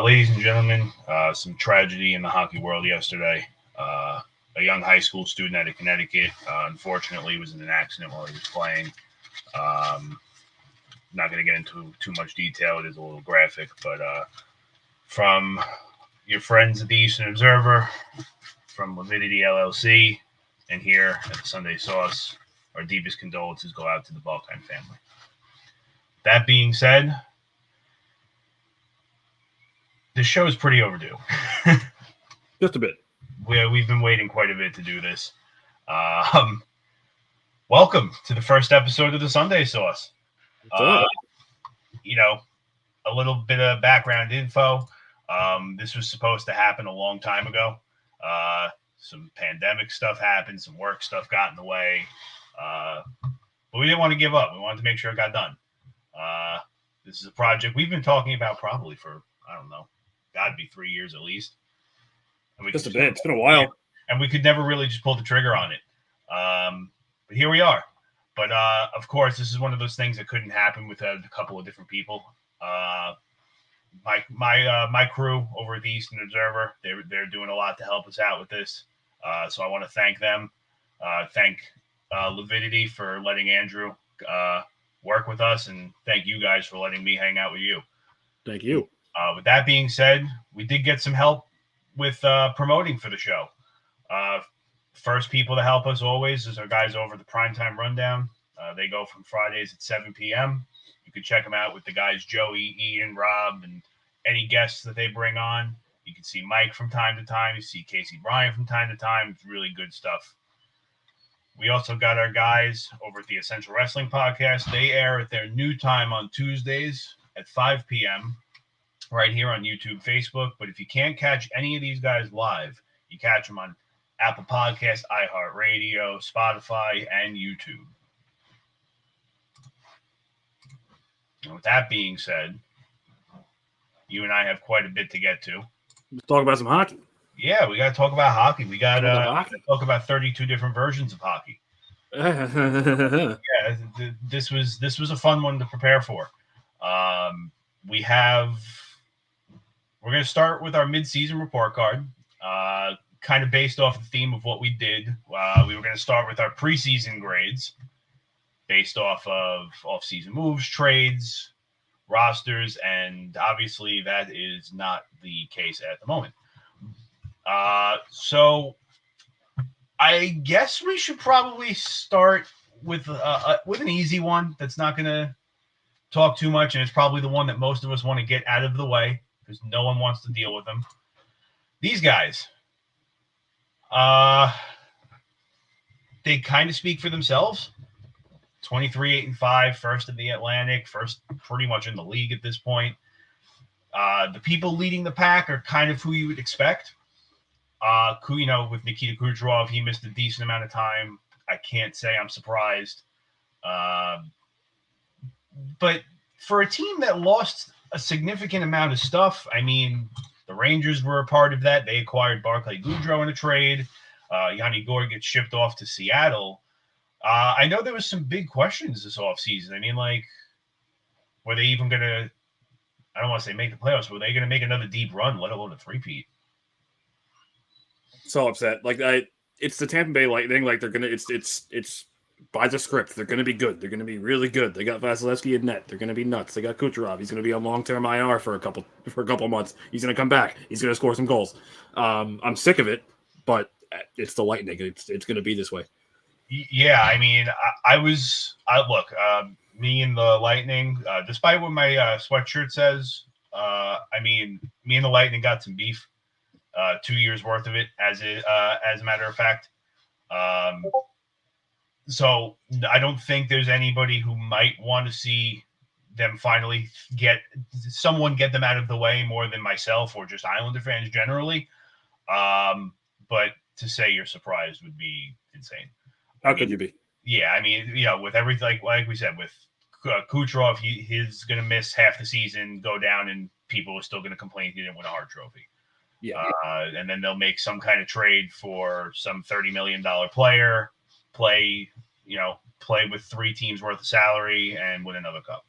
Ladies and gentlemen, some tragedy in the hockey world yesterday. A young high school student out of Connecticut, unfortunately, was in an accident while he was playing. Um, Not going to get into too much detail. It is a little graphic, but from your friends at the Eastern Observer, from Lividity LLC, and here at the Sunday Sauce, our deepest condolences go out to the Balkine family. That being said, this show is pretty overdue. Just a bit. We've been waiting quite a bit to do this. Um, Welcome to the first episode of the Sunday Sauce. Uh, you know, a little bit of background info. This was supposed to happen a long time ago. Some pandemic stuff happened, some work stuff got in the way. But we didn't want to give up. We wanted to make sure it got done. This is a project we've been talking about probably for, I don't know, gotta be 3 years at least. Just a bit. It's been a while. And we could never really just pull the trigger on it. But here we are. But of course, this is one of those things that couldn't happen without a couple of different people. My crew over at the Eastern Observer, they're doing a lot to help us out with this. So I want to thank them. Thank Lividity for letting Andrew work with us, and thank you guys for letting me hang out with you. Thank you. With that being said, we did get some help with promoting for the show. First people to help us always is our guys over the Primetime Rundown. They go from Fridays at 7 p.m. You can check them out with the guys Joey, Ian, Rob, and any guests that they bring on. You can see Mike from time to time. You see Casey Bryant from time to time. It's really good stuff. We also got our guys over at the Essential Wrestling Podcast. They air at their new time on Tuesdays at 5 p.m. right here on YouTube, Facebook. But if you can't catch any of these guys live, you catch them on Apple Podcasts, iHeartRadio, Spotify, and YouTube. And with that being said, you and I have quite a bit to get to. Let's talk about some hockey. Yeah, we got to talk about hockey. We got to talk about 32 different versions of hockey. Yeah, this was a fun one to prepare for. We're going to start with our mid-season report card. Kind of based off the theme of what we did. We were going to start with our preseason grades based off of off-season moves, trades, rosters, and obviously that is not the case at the moment. So I guess we should probably start with an easy one that's not going to talk too much, and it's probably the one that most of us want to get out of the way because no one wants to deal with them. These guys. They kind of speak for themselves. 23-8-5, first in the Atlantic, first pretty much in the league at this point. The people leading the pack are kind of who you would expect. With Nikita Kucherov, he missed a decent amount of time. I can't say I'm surprised. But for a team that lost a significant amount of stuff, I mean, the Rangers were a part of that. They acquired Barclay Goodrow in a trade. Yanni Gourde gets shipped off to Seattle. I know there was some big questions this offseason. I mean, like, were they even going to, I don't want to say make the playoffs, were they going to make another deep run, let alone a three-peat? So upset. Like, it's the Tampa Bay Lightning. Like, they're going to, it's by the script. They're going to be good. They're going to be really good. They got Vasilevsky in net. They're going to be nuts. They got Kucherov. He's going to be on long-term IR for a couple months. He's going to come back. He's going to score some goals. I'm sick of it, but it's the Lightning. It's going to be this way. Yeah, I mean, me and the Lightning, despite what my sweatshirt says, I mean, me and the Lightning got some beef, 2 years worth of it, as a matter of fact. So I don't think there's anybody who might want to see them finally get them out of the way more than myself or just Islander fans generally. But to say you're surprised would be insane. How could you be? Yeah, I mean, with everything, like we said, with Kucherov, he's going to miss half the season, go down, and people are still going to complain he didn't win a Hart Trophy. Yeah. And then they'll make some kind of trade for some $30 million player, play with 3 teams worth of salary, and win another cup.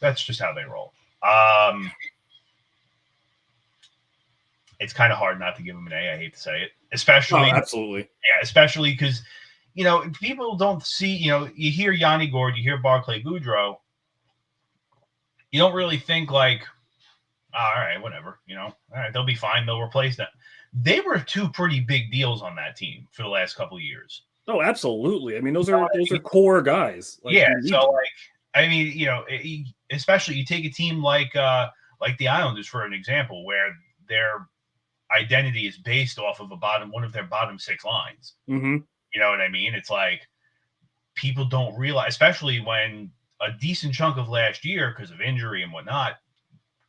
That's just how they roll. it's kind of hard not to give him an A. I hate to say it, especially absolutely, yeah, especially because people don't see. You hear Yanni Gord, you hear Barclay Goodrow, you don't really think like, oh, all right, whatever. All right, they'll be fine. They'll replace them. They were two pretty big deals on that team for the last couple of years. Oh, absolutely. I mean, those are core guys. Like, yeah. So, I mean, especially you take a team like the Islanders for an example, where their identity is based off of one of their bottom six lines. Mm-hmm. You know what I mean? It's like people don't realize, especially when a decent chunk of last year, because of injury and whatnot,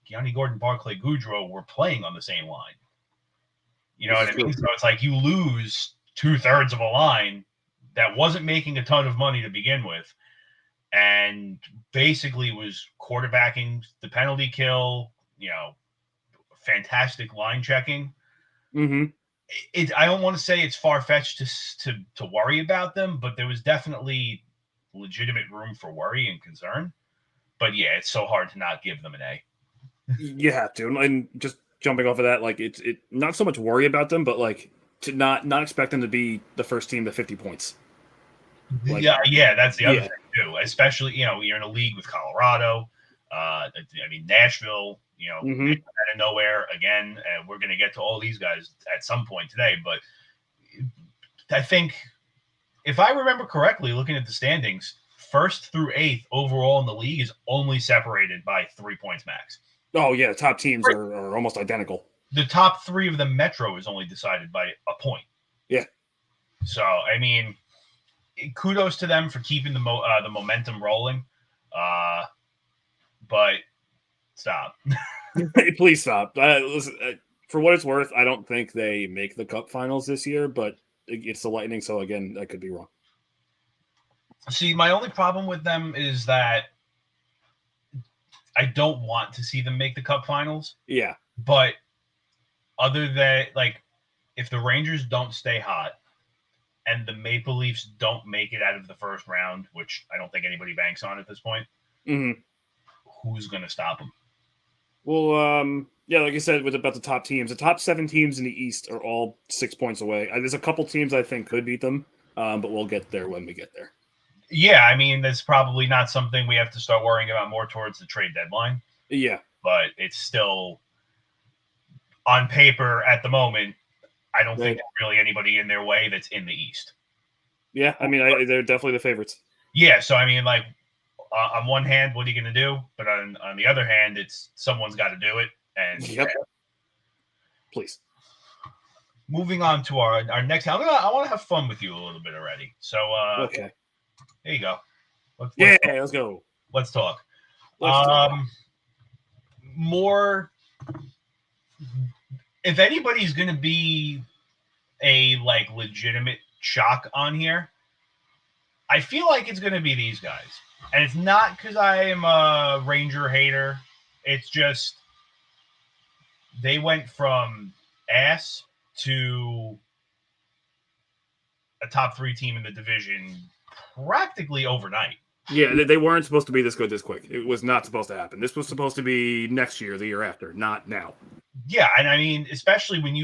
Yanni Gordon, Barclay Goodrow were playing on the same line. You know what I mean? So it's like you lose 2/3 of a line that wasn't making a ton of money to begin with, and basically was quarterbacking the penalty kill, fantastic line checking. Mm-hmm. I don't want to say it's far-fetched to worry about them, but there was definitely legitimate room for worry and concern. But yeah, it's so hard to not give them an A. You have to, and just jumping off of that, like it not so much worry about them, but like to not expect them to be the first team to 50 points. Like, yeah, that's the other thing too. Especially, you're in a league with Colorado. I mean, Nashville. Mm-hmm. Out of nowhere again, and we're going to get to all these guys at some point today. But I think, if I remember correctly, looking at the standings, 1st through 8th overall in the league is only separated by 3 points max. Oh yeah, the top teams are almost identical. The top 3 of the Metro is only decided by a point. Yeah. So I mean, kudos to them for keeping the momentum rolling. But stop. Please stop. Listen, for what it's worth, I don't think they make the Cup Finals this year, but it's the Lightning, so again, I could be wrong. See, my only problem with them is that I don't want to see them make the Cup Finals. Yeah. But other than, like, if the Rangers don't stay hot and the Maple Leafs don't make it out of the first round, which I don't think anybody banks on at this point, mm-hmm. Who's going to stop them? Well, yeah, like I said, about the top teams, the top 7 teams in the East are all 6 points away. There's a couple teams I think could beat them, but we'll get there when we get there. Yeah, I mean, that's probably not something we have to start worrying about more towards the trade deadline. Yeah. But it's still, on paper at the moment, I don't think there's really anybody in their way that's in the East. Yeah, I mean, they're definitely the favorites. Yeah, so I mean, like, on one hand, what are you going to do? But on the other hand, it's someone's got to do it. And yep. Please. Moving on to our next. I want to have fun with you a little bit already. So okay, there you go. Let's go. Let's talk. Talk. If anybody's going to be a legitimate shock on here, I feel like it's going to be these guys. And it's not because I am a Ranger hater. It's just they went from ass to a top 3 team in the division practically overnight. Yeah, they weren't supposed to be this good this quick. It was not supposed to happen. This was supposed to be next year, the year after, not now. Yeah, and I mean, especially when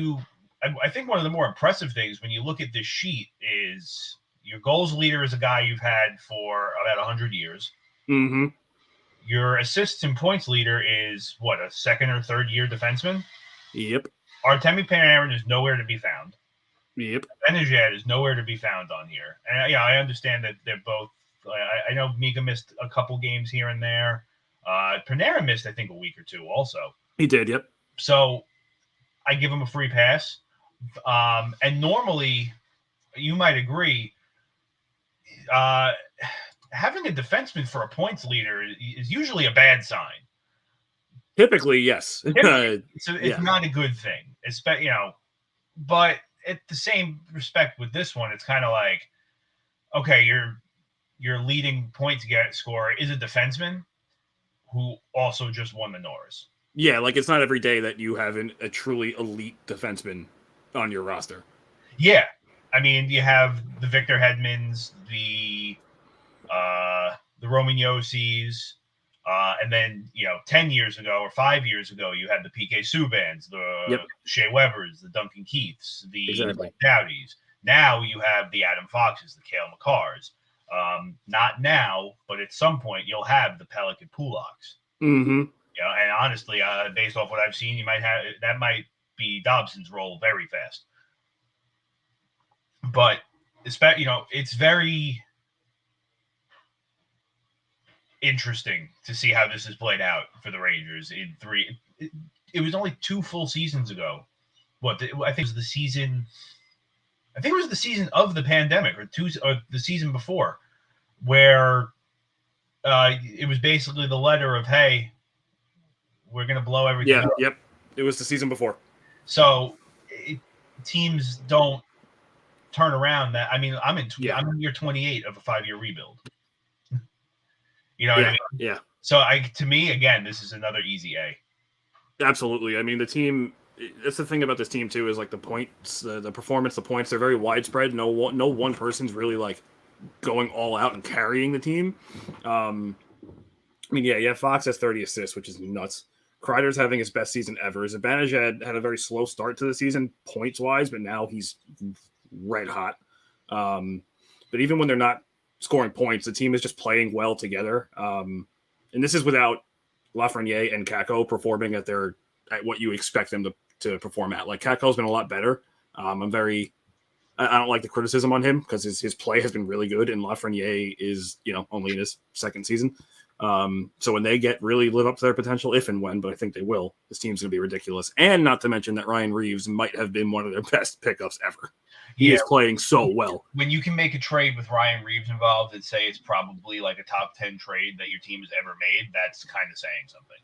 I think one of the more impressive things when you look at this sheet is your goals leader is a guy you've had for about 100 years. Mm-hmm. Your assists and points leader is, what, a 2nd or 3rd year defenseman? Yep. Artemi Panarin is nowhere to be found. Yep. Benajad is nowhere to be found on here. And yeah, I understand that they're both. I know Mika missed a couple games here and there. Panarin missed, I think, a week or 2 also. He did, yep. So I give him a free pass. And normally, you might agree, having a defenseman for a points leader is usually a bad sign. Typically, yes. It's not a good thing. But at the same respect with this one, it's kind of like, okay, your leading points scorer is a defenseman who also just won the Norris. Yeah, like it's not every day that you have a truly elite defenseman on your roster. Yeah. I mean, you have the Victor Hedmans, the Roman Yossi's, And then, 10 years ago or 5 years ago, you had the PK Subbans, the Shea Webbers, the Duncan Keiths, the Dowdies. Now you have the Adam Foxes, the Cale Makars. Not now, but at some point you'll have the Pelican Pulaks. Mm-hmm. And honestly, based off what I've seen, you might have that might be Dobson's role very fast. But it's very interesting to see how this has played out for the Rangers in three. It was only 2 full seasons ago. I think it was the season. I think it was the season of the pandemic, or the season before, where it was basically the letter of, "Hey, we're going to blow everything up." Yep. It was the season before. So teams don't turn around that. I mean, I'm in year 28 of a 5-year rebuild. You know what I mean? Yeah. So to me, again, this is another easy A. Absolutely. I mean, the team. That's the thing about this team too, is like the points, the performance, the points. They're very widespread. No one person's really like going all out and carrying the team. I mean, yeah, Fox has 30 assists, which is nuts. Kreider's having his best season ever. Zibanejad had a very slow start to the season points wise, but now he's red hot. But even when they're not scoring points, the team is just playing well together. And this is without Lafreniere and Kakko performing at what you expect them to perform at. Like, Kakko's been a lot better. I don't like the criticism on him because his play has been really good, and Lafreniere is, only in his second season. So when they really live up to their potential, if and when, but I think they will, this team's going to be ridiculous. And not to mention that Ryan Reeves might have been one of their best pickups ever. He is playing so well. When you can make a trade with Ryan Reeves involved and say it's probably like a top 10 trade that your team has ever made, that's kind of saying something.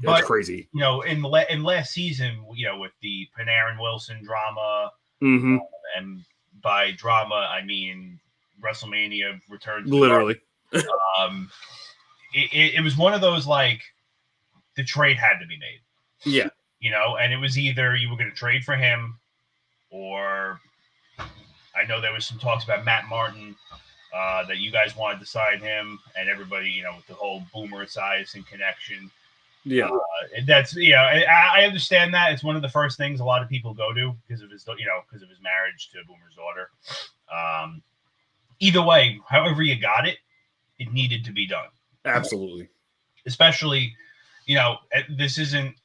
That's crazy. In last season, with the Panarin Wilson drama, and by drama, I mean WrestleMania returns. Literally. It was one of those, like, the trade had to be made. Yeah. And it was either you were going to trade for him, or I know there was some talks about Matt Martin, that you guys wanted to sign him, and everybody, with the whole Boomer Esiason connection. Yeah. That's, I understand that. It's one of the first things a lot of people go to because of his marriage to Boomer's daughter. Either way, however you got it, it needed to be done. Absolutely. Especially, this isn't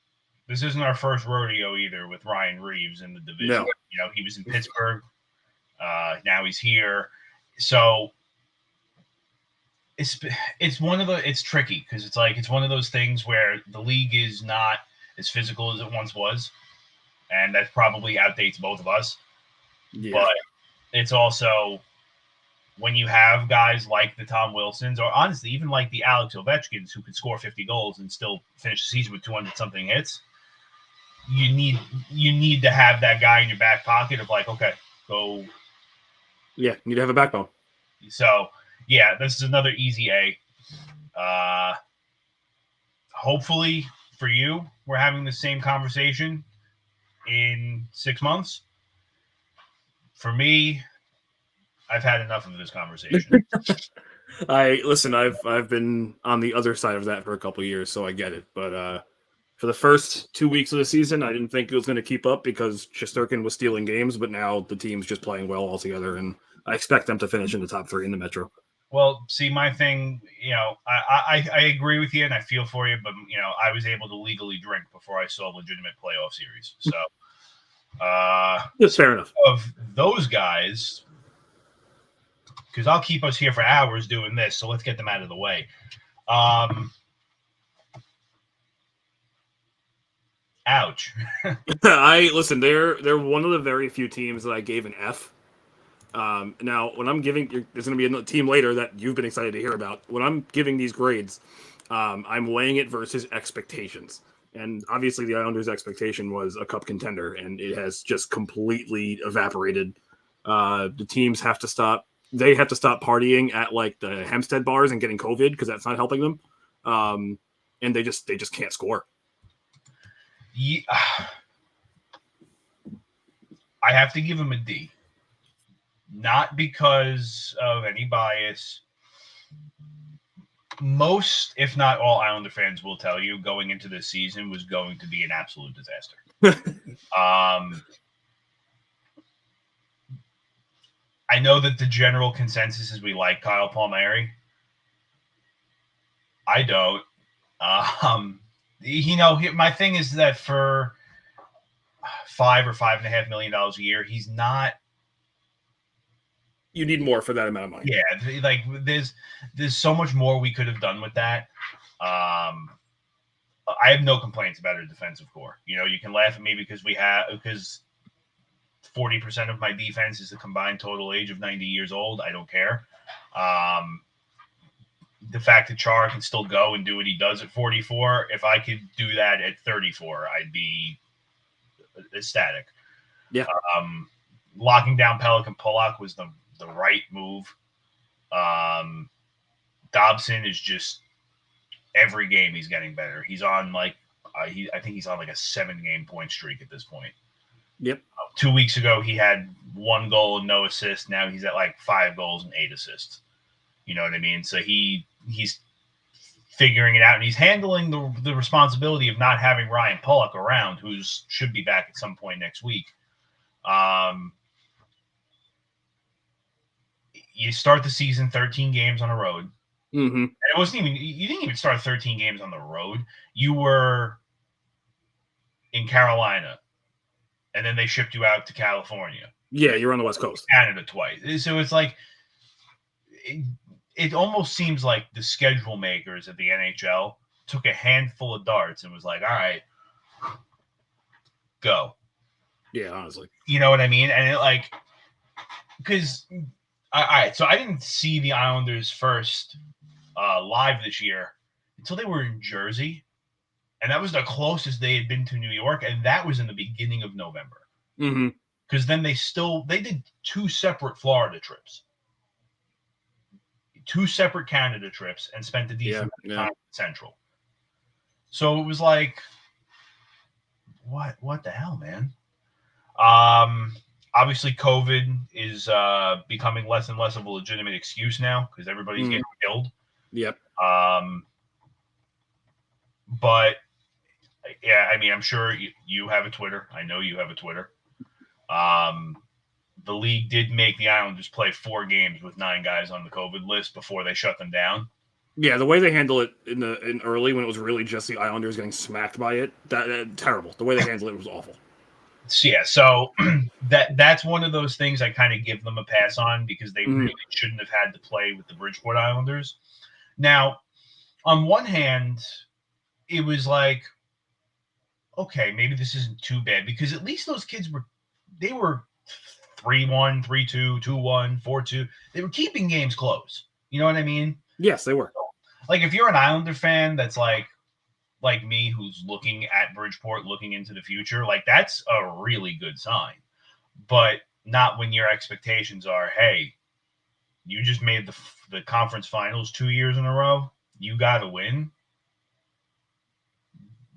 our first rodeo either with Ryan Reeves in the division. No. He was in Pittsburgh. Now he's here. So it's tricky because it's one of those things where the league is not as physical as it once was, and that probably outdates both of us. Yeah. But it's also, when you have guys like the Tom Wilsons, or honestly, even like the Alex Ovechkins, who could score 50 goals and still finish the season with 200-something hits, you need to have that guy in your back pocket of, like, okay, go. Yeah, you need to have a backbone. So, yeah, this is another easy A. Hopefully for you, we're having the same conversation in 6 months. For me, I've had enough of this conversation. I've been on the other side of that for a couple of years, so I get it. But for the first 2 weeks of the season, I didn't think it was going to keep up because Shesterkin was stealing games, but now the team's just playing well altogether, and I expect them to finish in the top 3 in the Metro. Well, see, my thing, I agree with you, and I feel for you, but, I was able to legally drink before I saw a legitimate playoff series. So, it's fair enough. Of those guys, because I'll keep us here for hours doing this, so let's get them out of the way. Ouch. Listen, they're one of the very few teams that I gave an F. Now, when I'm giving, there's going to be a team later that you've been excited to hear about. When I'm giving these grades, I'm weighing it versus expectations. And obviously the Islanders' expectation was a cup contender, and it has just completely evaporated. The teams have to stop. They have to stop partying at, like, the Hempstead bars and getting COVID because that's not helping them. And they just can't score. Yeah. I have to give them a D. Not because of any bias. most, if not all, Islander fans will tell you going into this season was going to be an absolute disaster. I know that the general consensus is we like Kyle Palmieri. I don't. My thing is that for $5 or $5.5 million a year, he's not. You need more for that amount of money. Yeah, like there's so much more we could have done with that. I have no complaints about our defensive core. You can laugh at me because 40% of my defense is the combined total age of 90 years old. I don't care. The fact that Chara can still go and do what he does at 44, if I could do that at 34, I'd be ecstatic. Yeah. Locking down Pelican Pulock was the right move. Dobson is just every game he's getting better. He's on I think he's on like a 7-game point streak at this point. Yep. 2 weeks ago he had 1 goal and no assists. Now he's at like 5 goals and 8 assists. You know what I mean? So he's figuring it out, and he's handling the responsibility of not having Ryan Pulock around, who should be back at some point next week. You start the season 13 games on the road. Mm-hmm. And it wasn't even, you didn't even start 13 games on the road. You were in Carolina, and then they shipped you out to California. Yeah, you're on the West Coast. Canada twice. So it's like, it almost seems like the schedule makers at the NHL took a handful of darts and was like, all right, go. Yeah, honestly. You know what I mean? And because, all right, so I didn't see the Islanders first live this year until they were in Jersey. And that was the closest they had been to New York. And that was in the beginning of November. Mm-hmm. Because then they did 2 separate Florida trips. 2 separate Canada trips, and spent a decent time in Central. So it was like, what the hell, man? Obviously, COVID is becoming less and less of a legitimate excuse now because everybody's getting killed. Yep. But yeah, I mean, I'm sure you have a Twitter. I know you have a Twitter. The league did make the Islanders play 4 games with 9 guys on the COVID list before they shut them down. Yeah, the way they handle it in early when it was really just the Islanders getting smacked by it, that terrible. The way they handled it was awful. Yeah, so that's one of those things I kind of give them a pass on because they really shouldn't have had to play with the Bridgeport Islanders. Now, on one hand, it was like, okay, maybe this isn't too bad because at least those kids were 3-1, 3-2, 2-1, 4-2. They were keeping games close. You know what I mean? Yes, they were. Like, if you're an Islander fan that's like me, who's looking at Bridgeport, looking into the future, like, that's a really good sign. But not when your expectations are, hey, you just made the conference finals 2 years in a row. You got to win.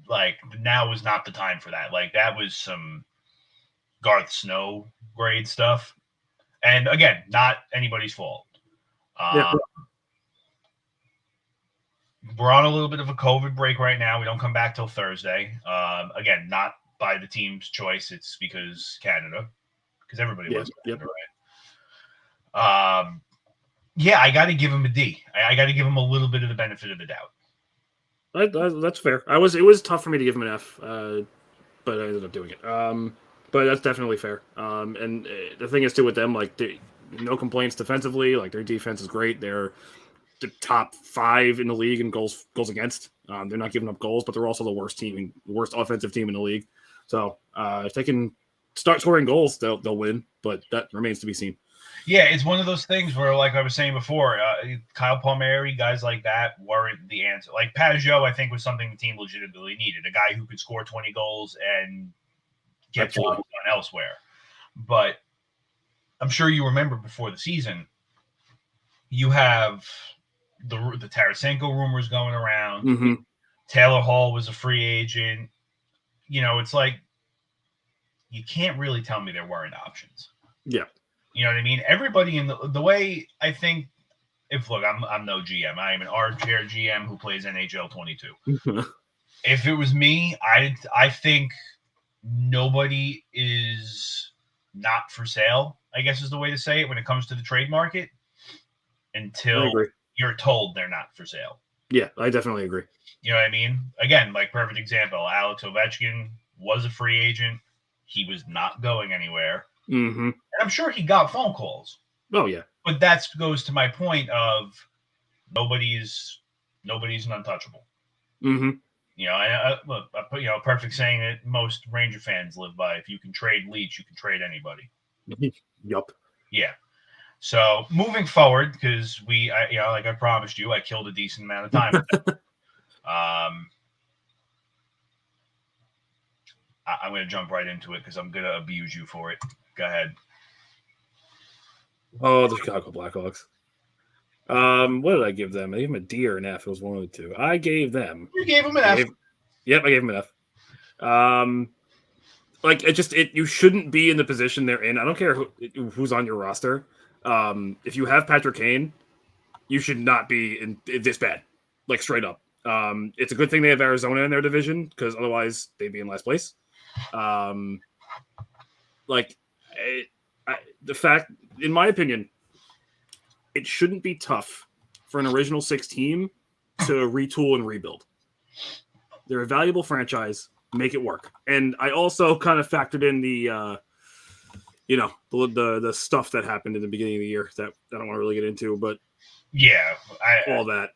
Like, now was not the time for that. Like, that was some Garth Snow grade stuff. And again, not anybody's fault. We're on a little bit of a COVID break right now. We don't come back till Thursday. Again, not by the team's choice. It's because Canada. Because everybody loves Canada, right? Yeah, I got to give him a D. I got to give him a little bit of the benefit of the doubt. That's fair. It was tough for me to give him an F, but I ended up doing it. But that's definitely fair. And the thing is, too, with them, like, no complaints defensively. Like, their defense is great. They're the top 5 in the league in goals against. They're not giving up goals, but they're also the worst offensive team in the league. So if they can start scoring goals, they'll win. But that remains to be seen. Yeah, it's one of those things where, like I was saying before, Kyle Palmieri, guys like that weren't the answer. Like Pajot, I think, was something the team legitimately needed. A guy who could score 20 goals and get jobs done elsewhere. But I'm sure you remember before the season, you have the Tarasenko rumors going around. Mm-hmm. Taylor Hall was a free agent. You know, it's like you can't really tell me there weren't options. Yeah. You know what I mean? Everybody in the way I think I'm no GM. I am an armchair GM who plays NHL 22. If it was me, I think nobody is not for sale, I guess is the way to say it when it comes to the trade market until you're told they're not for sale. Yeah, I definitely agree. You know what I mean? Again, like perfect example, Alex Ovechkin was a free agent. He was not going anywhere. Mm-hmm. And I'm sure he got phone calls. Oh, yeah. But that goes to my point of nobody's an untouchable. Mm-hmm. You know, I put a perfect saying that most Ranger fans live by. If you can trade Leach, you can trade anybody. Yup. Yeah. So moving forward, because like I promised you, I killed a decent amount of time. I'm going to jump right into it because I'm going to abuse you for it. Go ahead. Oh, the Chicago Blackhawks. What did I give them? I gave them a D or an F. It was one of the two. I gave them. You gave them an F. Yep, I gave them an F. Like you shouldn't be in the position they're in. I don't care who's on your roster. If you have Patrick Kane, you should not be in this bad. Like straight up. It's a good thing they have Arizona in their division because otherwise they'd be in last place. The fact, in my opinion, it shouldn't be tough for an original six team to retool and rebuild. They're a valuable franchise. Make it work. And I also kind of factored in the stuff that happened in the beginning of the year that I don't want to really get into, but yeah, all that.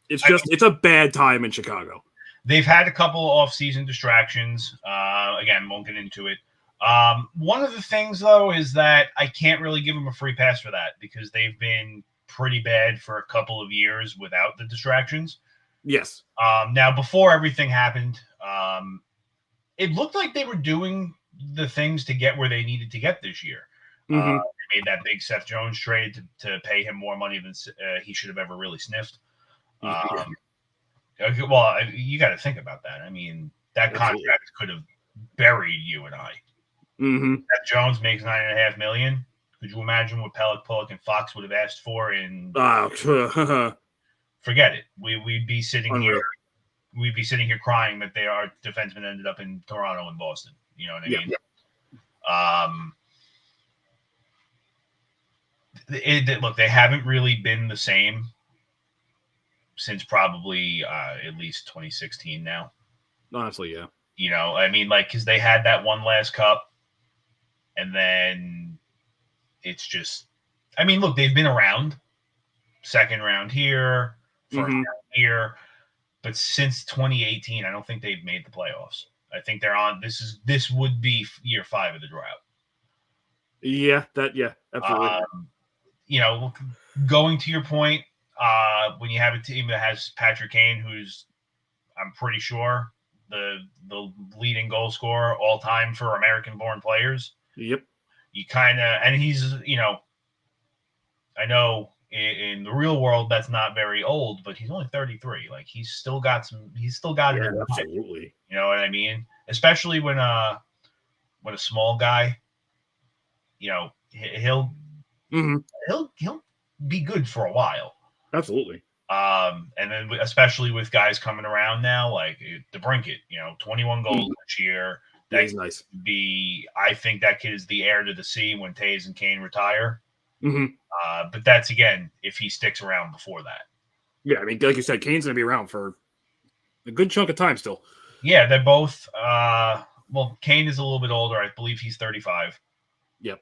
It's a bad time in Chicago. They've had a couple off-season distractions. Again, won't get into it. One of the things, though, is that I can't really give them a free pass for that because they've been pretty bad for a couple of years without the distractions. Yes. Now, before everything happened, it looked like they were doing the things to get where they needed to get this year. Mm-hmm. They made that big Seth Jones trade to pay him more money than he should have ever really sniffed. Well, you got to think about that. I mean, that contract could have buried you and I. Mm-hmm. Seth Jones makes $9.5 million. Could you imagine what Pulock, and Fox would have asked for? Forget it. We'd be sitting Unreal. here. We'd be sitting here crying that our defenseman ended up in Toronto and Boston. You know what I mean? Yeah. Look, they haven't really been the same since probably at least 2016 now. Honestly, yeah. You know, I mean, like, because they had that one last cup, and then it's just, I mean, look, they've been around. Second round here, first round here, but since 2018, I don't think they've made the playoffs. I think they're on. This would be year 5 of the drought. Yeah, absolutely. You know, going to your point, when you have a team that has Patrick Kane, who's, I'm pretty sure, the leading goal scorer all time for American-born players. Yep. You kind of, and he's, you know, I know in the real world that's not very old, but he's only 33. Like he's still got it. Yeah, absolutely. You know what I mean? Especially when a small guy, you know, he'll be good for a while. Absolutely. And then especially with guys coming around now, like DeBrincat, you know, 21 goals this year. That's nice. I think that kid is the heir to the sea when Taves and Kane retire. Mm-hmm. But that's, again, if he sticks around before that. Yeah, I mean, like you said, Kane's going to be around for a good chunk of time still. Yeah, they're both. Well, Kane is a little bit older. I believe he's 35. Yep.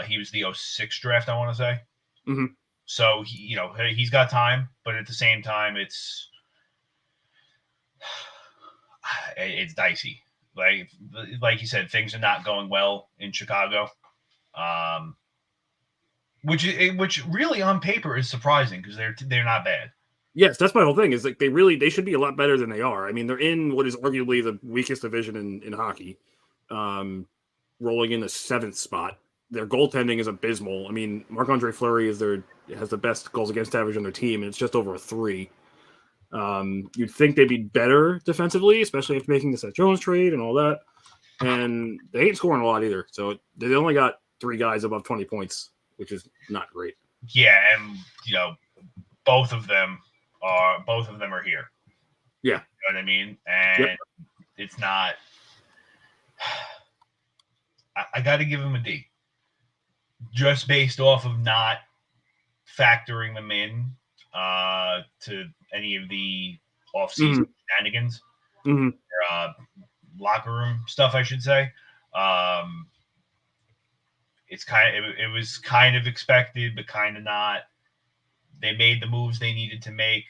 He was the 06 draft, I want to say. Mm-hmm. So, he's got time, but at the same time, it's dicey. Like you said, things are not going well in Chicago. Which really on paper is surprising because they're not bad. Yes, that's my whole thing. Is like they should be a lot better than they are. I mean, they're in what is arguably the weakest division in hockey, rolling in the 7th spot. Their goaltending is abysmal. I mean, Marc-Andre Fleury has the best goals against average on their team, and it's just over a 3. You'd think they'd be better defensively, especially after making the Seth Jones trade and all that. And they ain't scoring a lot either. So they only got 3 guys above 20 points, which is not great. Yeah, and both of them are here. Yeah. You know what I mean? And it's not. I got to give them a D, just based off of not factoring them in to any of the off-season shenanigans, locker room stuff, I should say. It was kind of expected, but kind of not. They made the moves they needed to make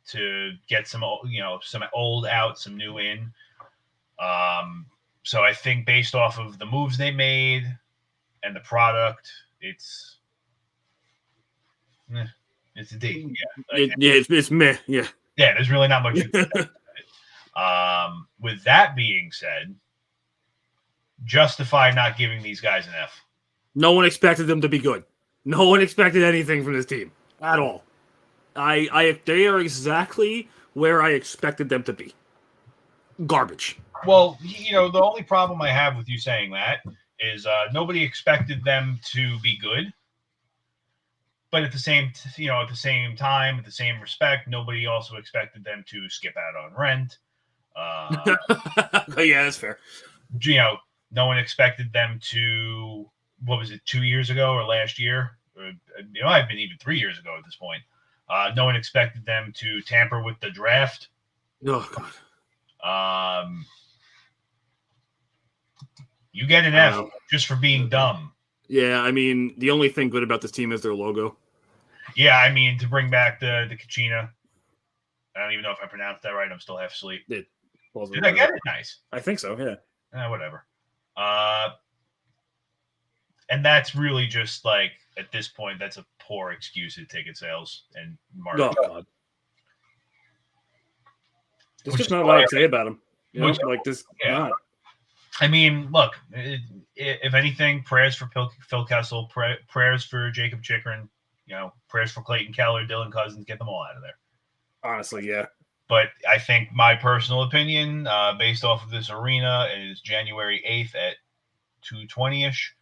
to get some old out, some new in. So I think based off of the moves they made and the product, it's a D. Yeah, it's meh. Yeah. Yeah, there's really not much. With that being said, justify not giving these guys an F. No one expected them to be good. No one expected anything from this team at all. They are exactly where I expected them to be. Garbage. Well, the only problem I have with you saying that is nobody expected them to be good, but at the same time, at the same respect, nobody also expected them to skip out on rent. Yeah, that's fair. No one expected them to. What was it? 2 years ago or last year? Or, it might have been even 3 years ago at this point. No one expected them to tamper with the draft. Oh God. You get an F just for being dumb. Yeah, I mean, the only thing good about this team is their logo. Yeah, I mean, to bring back the Kachina. I don't even know if I pronounced that right. I'm still half asleep. Did I get it? Nice. I think so, yeah. Whatever. And that's really just like, at this point, that's a poor excuse at ticket sales and marketing. Oh, God. There's just not a lot to say about him. Like this. Yeah. Not. I mean, look, if anything, prayers for Phil Kessel, prayers for Jacob Chikrin, prayers for Clayton Keller, Dylan Cousins, get them all out of there. Honestly, yeah. But I think my personal opinion, based off of this arena, is January 8th at 2:20-ish.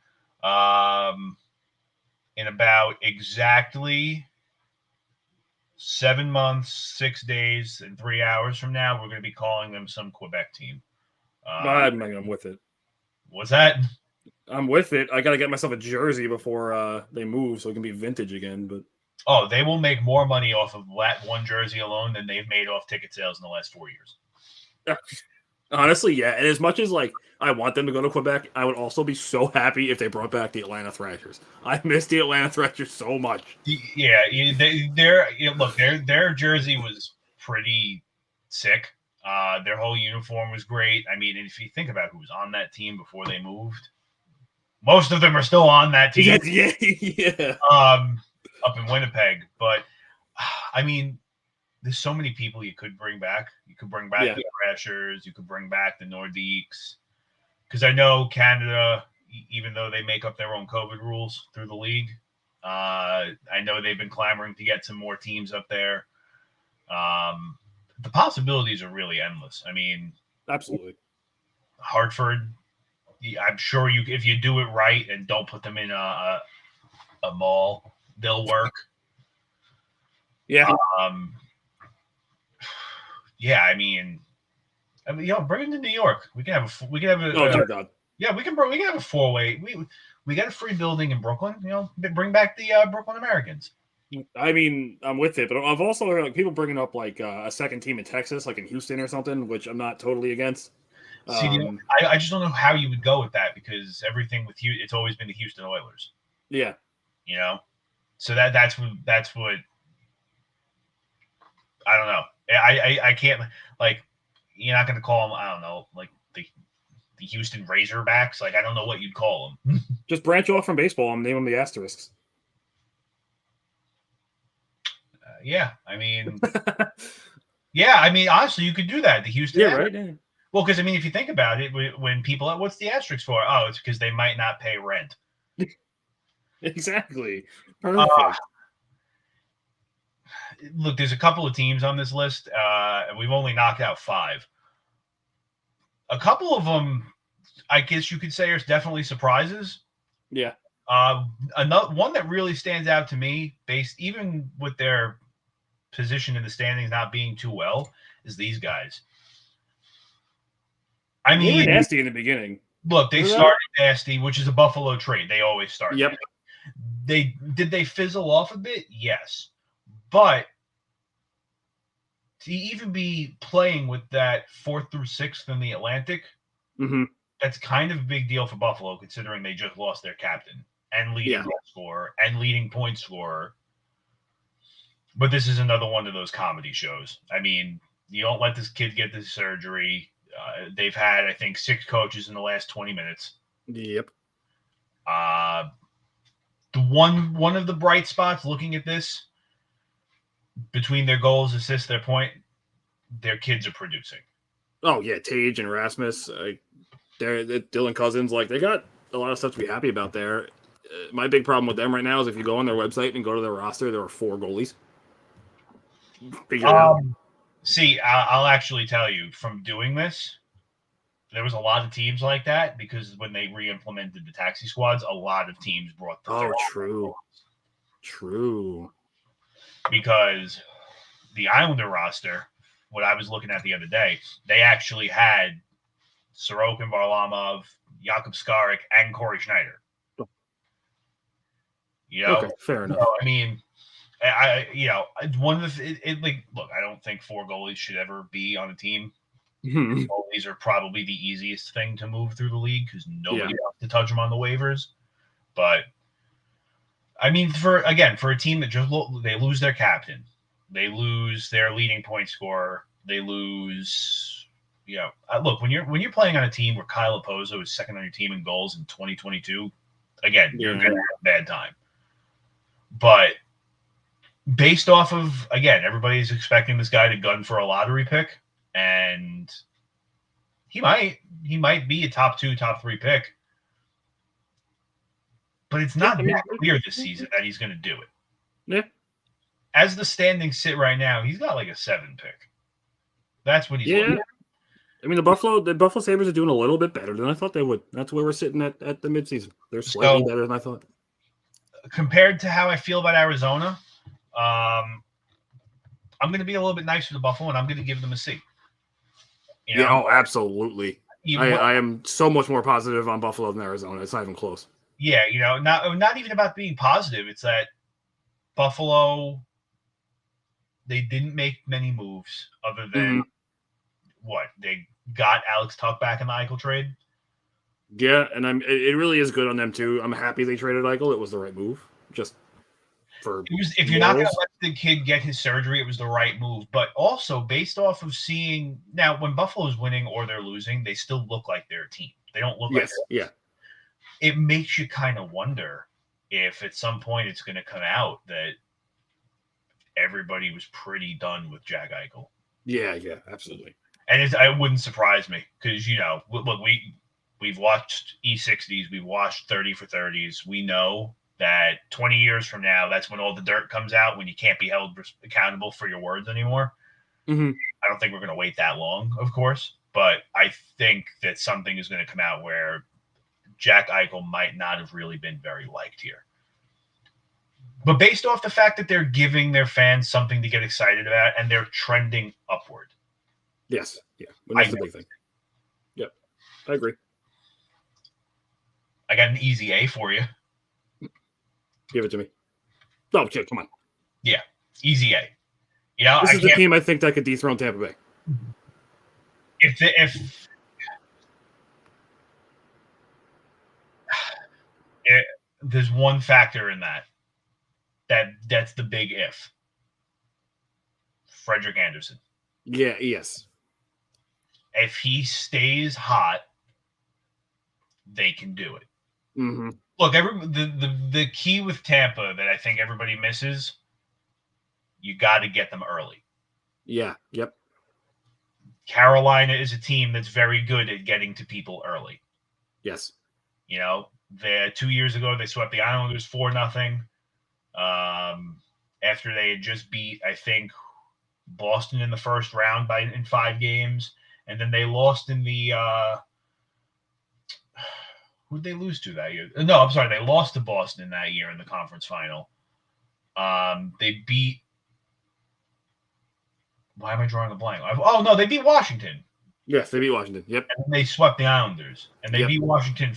In about exactly 7 months, 6 days, and 3 hours from now, we're going to be calling them some Quebec team. I'm with it. What's that? I'm with it. I got to get myself a jersey before they move so it can be vintage again. But they will make more money off of that one jersey alone than they've made off ticket sales in the last 4 years. Honestly, yeah. And as much as I want them to go to Quebec, I would also be so happy if they brought back the Atlanta Thrashers. I miss the Atlanta Thrashers so much. Yeah, their jersey was pretty sick. Their whole uniform was great. I mean, if you think about who was on that team before they moved, most of them are still on that team. Yeah. Up in Winnipeg, but I mean, there's so many people you could bring back. You could bring back the Thrashers. You could bring back the Nordiques. Because I know Canada, even though they make up their own COVID rules through the league, I know they've been clamoring to get some more teams up there. The possibilities are really endless. I mean, absolutely. Hartford, I'm sure if you do it right and don't put them in a mall, they'll work. Yeah. Yeah, I mean, bring them to New York. We can have a. Oh dear God. Yeah, we can have a 4-way. We got a free building in Brooklyn. Bring back the Brooklyn Americans. I mean, I'm with it, but I've also heard people bringing up a second team in Texas, like in Houston or something, which I'm not totally against. See, I just don't know how you would go with that because everything with it's always been the Houston Oilers. Yeah. So that's what I don't know. I can't you're not going to call them, I don't know, the Houston Razorbacks. I don't know what you'd call them. Just branch off from baseball and name them the Asterisks. Yeah, I mean, honestly, you could do that. The Houston, right? Yeah. Well, because if you think about it, when people, what's the asterisk for? Oh, it's because they might not pay rent. Exactly. Perfect. Look, there's a couple of teams on this list, and we've only knocked out 5. A couple of them, I guess you could say, are definitely surprises. Yeah. Another one that really stands out to me, based even with their position in the standings not being too well is these guys. I They were mean, nasty in the beginning. look, they started nasty, which is a Buffalo trait. They always start. Yep. Did they fizzle off a bit? Yes. But to even be playing with that 4th through 6th in the Atlantic, that's kind of a big deal for Buffalo, considering they just lost their captain and leading goal scorer and leading point scorer. But this is another one of those comedy shows. I mean, you don't let this kid get this surgery. They've had, I think, 6 coaches in the last 20 minutes. Yep. The one of the bright spots looking at this, between their goals, assists, their point, their kids are producing. Oh yeah, Tage and Rasmus, they're Dylan Cousins. Like, they got a lot of stuff to be happy about there. My big problem with them right now is if you go on their website and go to their roster, there are 4 goalies. Figure it out. See, I'll actually tell you, from doing this, there was a lot of teams like that, because when they re-implemented the taxi squads, a lot of teams brought True. Because the Islander roster, what I was looking at the other day, they actually had Sorokin, Varlamov, Jakub Skarik, and Corey Schneider. You know, okay, fair enough. I mean, one of the look, I don't think 4 goalies should ever be on a team. Goalies are probably the easiest thing to move through the league because nobody wants to touch them on the waivers. But I mean, for a team that they lose their captain, they lose their leading point scorer, they lose. Look, when you're playing on a team where Kyle Opozo is second on your team in goals in 2022, again, you're going to have a bad time. But based off of, everybody's expecting this guy to gun for a lottery pick, and he might be a top 2, top 3 pick. But it's not that clear this season that he's going to do it. Yeah. As the standings sit right now, he's got like a 7 pick. That's what he's looking at. I mean, the Buffalo Sabres are doing a little bit better than I thought they would. That's where we're sitting at the midseason. They're slightly better than I thought. Compared to how I feel about Arizona, I'm going to be a little bit nicer to Buffalo, and I'm going to give them a C. Absolutely. I am so much more positive on Buffalo than Arizona. It's not even close. Yeah, not even about being positive. It's that Buffalo, they didn't make many moves other than what? They got Alex Tuch back in the Eichel trade. Yeah, and it really is good on them too. I'm happy they traded Eichel. It was the right move. Just for if you're not going to let the kid get his surgery, it was the right move. But also based off of seeing now, when Buffalo's winning or they're losing, they still look like they're a team. They don't look like it makes you kind of wonder if at some point it's going to come out that everybody was pretty done with Jack Eichel. Yeah, absolutely. And it wouldn't surprise me because, look, we've watched E60s, we've watched 30 for 30s. We know that 20 years from now, that's when all the dirt comes out, when you can't be held accountable for your words anymore. I don't think we're going to wait that long, of course, but I think that something is going to come out where Jack Eichel might not have really been very liked here. But based off the fact that they're giving their fans something to get excited about and they're trending upward. Yes. Yeah. That's the big thing. Yep. I agree. I got an easy A for you. Give it to me. Oh, shit, come on. Yeah. Easy A. This is the team I think that could dethrone Tampa Bay. If there's one factor in that's the big if. Frederik Andersen. Yeah, yes. If he stays hot, they can do it. Look, the key with Tampa that I think everybody misses, you got to get them early. Yeah, yep. Carolina is a team that's very good at getting to people early. Yes. 2 years ago, they swept the Islanders 4-0. After they had just beat, I think, Boston in the first round in 5 games. And then they lost in the who'd they lose to that year? No, I'm sorry. They lost to Boston that year in the conference final. They beat Why am I drawing a blank? Oh no, they beat Washington. Yes, they beat Washington. Yep. And they swept the Islanders, and they Yep. beat Washington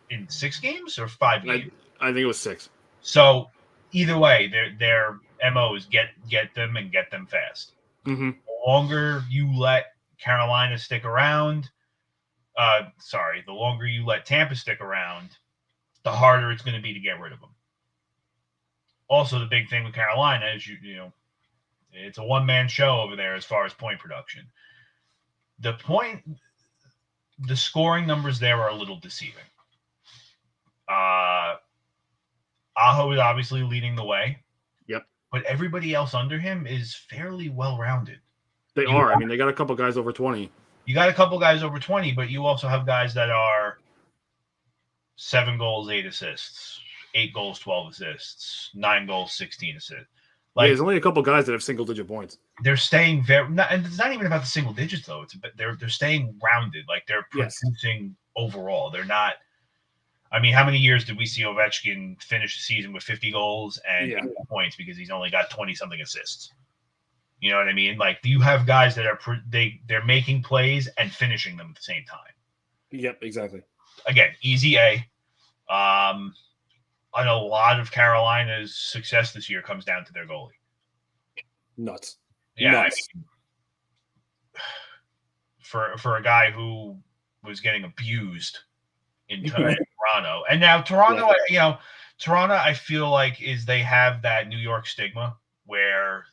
in 6 games or 5 games. I think it was 6. So either way, their MO is get them and get them fast. Mm-hmm. The longer you let Carolina stick around, the longer you let Tampa stick around, the harder it's going to be to get rid of them. Also, the big thing with Carolina is you know it's a one-man show over there as far as point production. The scoring numbers there are a little deceiving. Aho is obviously leading the way. Yep. But everybody else under him is fairly well-rounded. They are. I mean, they got a couple guys over 20. You got a couple guys over 20, but you also have guys that are 7 goals, 8 assists, 8 goals, 12 assists, 9 goals, 16 assists. Like, there's only a couple guys that have single-digit points. They're staying and it's not even about the single digits though. They're staying rounded. Like they're producing overall. They're not. I mean, how many years did we see Ovechkin finish the season with 50 goals and 50 points because he's only got 20-something assists? You know what I mean? Like, you have guys that are they're making plays and finishing them at the same time. Yep, exactly. Again, easy A. And a lot of Carolina's success this year comes down to their goalie. Nuts. Yeah. Nuts. I mean, for a guy who was getting abused in Toronto. And now Toronto, Toronto, I feel like they have that New York stigma where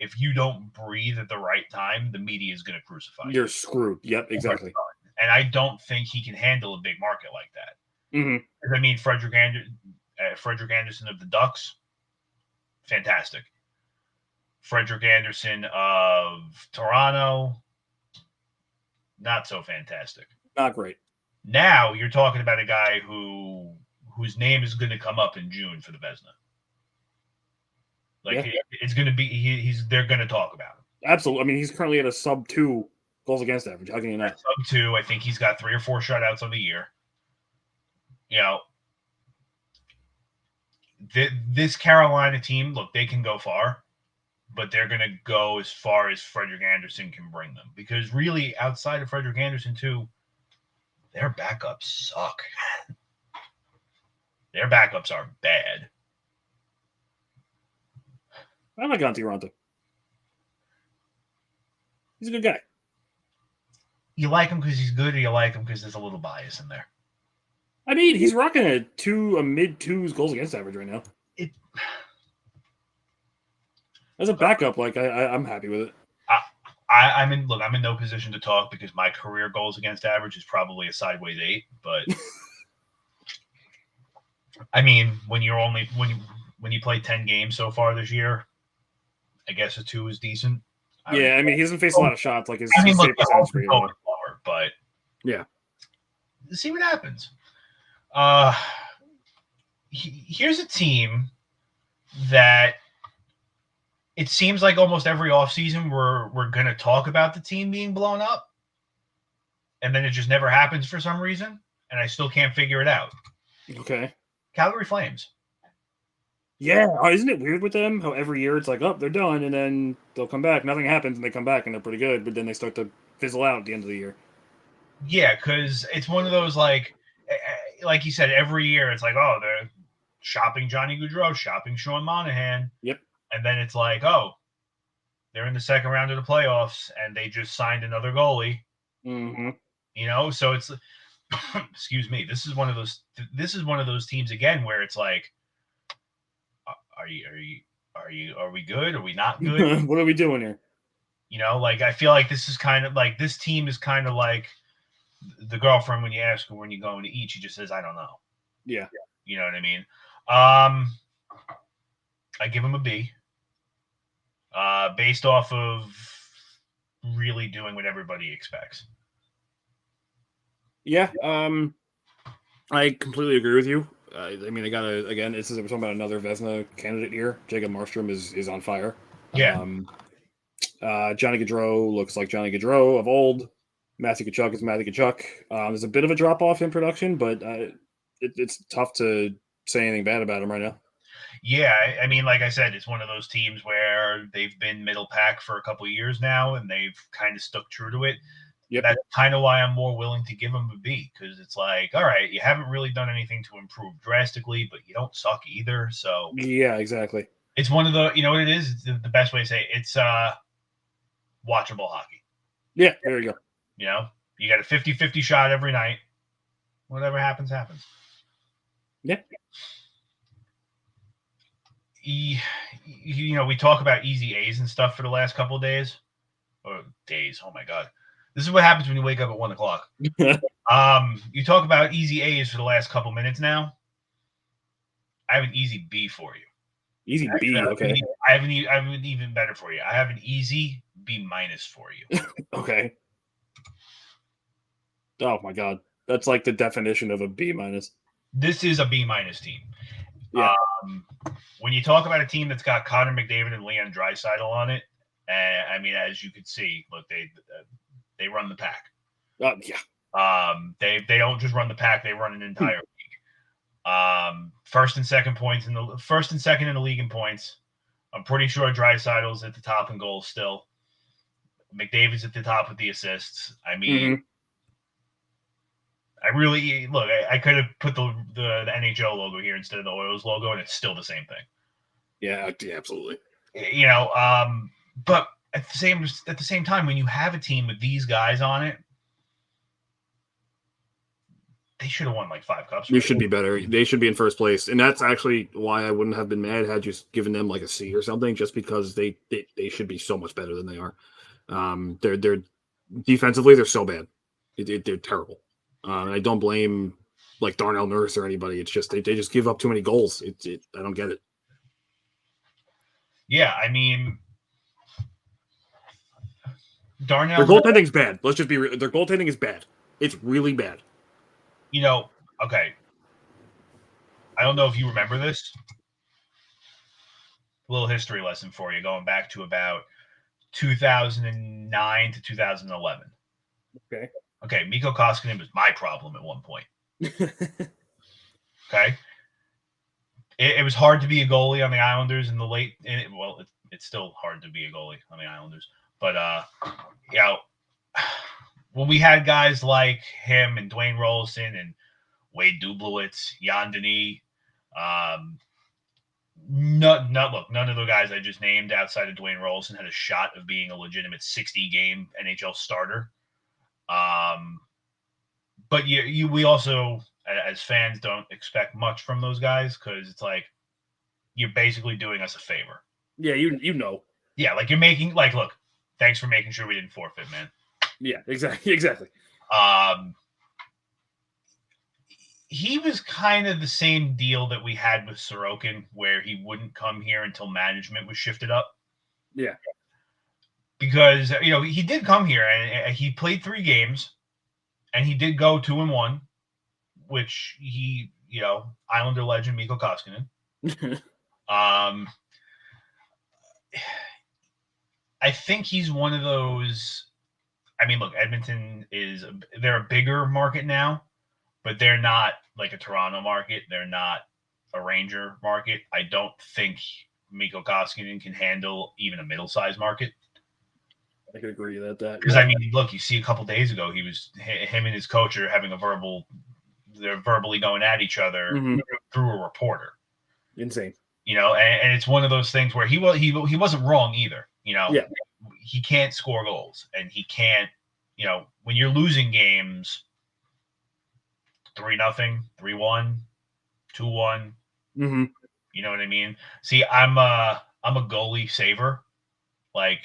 if you don't breathe at the right time, the media is going to crucify you. You're screwed. Yep, exactly. And I don't think he can handle a big market like that. Mm-hmm. I mean, Frederick Anderson of the Ducks, fantastic. Frederick Anderson of Toronto, not so fantastic. Not great. Now you're talking about a guy whose name is going to come up in June for the Vezina. Like it's going to be they're going to talk about him. Absolutely. I mean, he's currently at a sub-2 goals against average. How can you not? Sub-2. I think he's got 3 or 4 shutouts on the year. You know, this Carolina team, look, they can go far, but they're going to go as far as Frederick Anderson can bring them. Because really, outside of Frederick Anderson, too, their backups suck. Their backups are bad. I like Antti. He's a good guy. You like him because he's good, or you like him because there's a little bias in there? I mean, he's rocking a mid-2s goals against average right now. As a backup, like I'm happy with it. I'm in no position to talk because my career goals against average is probably a sideways 8. But I mean, when you play 10 games so far this year, I guess a 2 is decent. I mean, he doesn't face a lot of shots. Like his save percentage pretty low. But yeah, see what happens. Here's a team that it seems like almost every offseason we're going to talk about the team being blown up, and then it just never happens for some reason, and I still can't figure it out. Okay. Calgary Flames. Yeah. Isn't it weird with them how every year it's like, oh, they're done, and then they'll come back. Nothing happens, and they come back, and they're pretty good, but then they start to fizzle out at the end of the year. Yeah, because it's one of those, like you said, every year it's like, oh, they're shopping Johnny Gaudreau, shopping Sean Monahan. Yep. And then it's like, oh, they're in the second round of the playoffs, and they just signed another goalie. Mm-hmm. You know, so it's excuse me. This is one of those teams again where it's like, are we good? Are we not good? What are we doing here? You know, like I feel like this is kind of like this team is kind of like the girlfriend when you ask her when you're going to eat, she just says, I don't know. Yeah. You know what I mean? I give him a B. Based off of really doing what everybody expects. Yeah, I completely agree with you. I mean, they got again. We're talking about another Vezina candidate here. Jacob Markstrom is on fire. Yeah. Johnny Gaudreau looks like Johnny Gaudreau of old. Matthew Tkachuk is Matthew Tkachuk. There's a bit of a drop off in production, but it's tough to say anything bad about him right now. Yeah, I mean, like I said, it's one of those teams where they've been middle pack for a couple of years now, and they've kind of stuck true to it. Yep. That's kind of why I'm more willing to give them a B, because it's like, all right, you haven't really done anything to improve drastically, but you don't suck either. So Yeah, exactly. it's one of the, you know what it is? It's the best way to say it. It's watchable hockey. Yeah, there you go. You know, you got a 50-50 shot every night. Whatever happens, happens. Yeah. You know, we talk about easy A's and stuff for the last couple of days. Or days. Oh my God. This is what happens when you wake up at 1 o'clock. You talk about easy A's for the last couple minutes now. I have an easy B for you. Easy B, okay. I have an even better for you. I have an easy B minus for you. Okay. Oh my God. That's like the definition of a B minus. This is a B minus team. Yeah. When you talk about a team that's got Connor McDavid and Leon Draisaitl on it, I mean, as you could see, look, they run the pack. Yeah. They don't just run the pack; they run an entire league. First and second in the league in points. I'm pretty sure Draisaitl's at the top in goals still. McDavid's at the top with the assists. I mean, I really look. I could have put the NHL logo here instead of the Oilers logo, and it's still the same thing. Yeah, absolutely. You know, but at the same time, when you have a team with these guys on it, they should have won like 5 cups. They should be better. They should be in first place, and that's actually why I wouldn't have been mad had you given them like a C or something, just because they should be so much better than they are. They're defensively they're so bad. They're terrible. I don't blame like Darnell Nurse or anybody. It's just they just give up too many goals. I don't get it. Yeah, I mean, Darnell. Their goaltending's bad. Let's just be real. Their goaltending is bad. It's really bad. You know, okay. I don't know if you remember this. A little history lesson for you, going back to about 2009 to 2011. Okay, Mikko Koskinen was my problem at one point. Okay. It was hard to be a goalie on the Islanders in the late. Well, it's still hard to be a goalie on the Islanders, but you know, when we had guys like him and Dwayne Rolison and Wade Dublowitz, Jan Denis, none of the guys I just named outside of Dwayne Rolison had a shot of being a legitimate 60-game NHL starter. But we also, as fans, don't expect much from those guys, because it's like you're basically doing us a favor. Yeah, you know. Yeah, like you're making look, thanks for making sure we didn't forfeit, man. Yeah, exactly. He was kind of the same deal that we had with Sorokin, where he wouldn't come here until management was shifted up. Yeah. Because, you know, he did come here and he played 3 games and he did go 2-1, which he, you know, Islander legend Mikko Koskinen. I think he's one of those. I mean, look, Edmonton they're a bigger market now, but they're not like a Toronto market. They're not a Ranger market. I don't think Mikko Koskinen can handle even a middle-sized market. I could agree with that. Because, I mean, look, you see a couple days ago, him and his coach are having they're verbally going at each other through a reporter. Insane. You know, and it's one of those things where he wasn't wrong either. You know, yeah. He can't score goals, and he can't, you know, when you're losing games 3-0, 3-1, 2-1, you know what I mean? See, I'm a goalie saver. Like,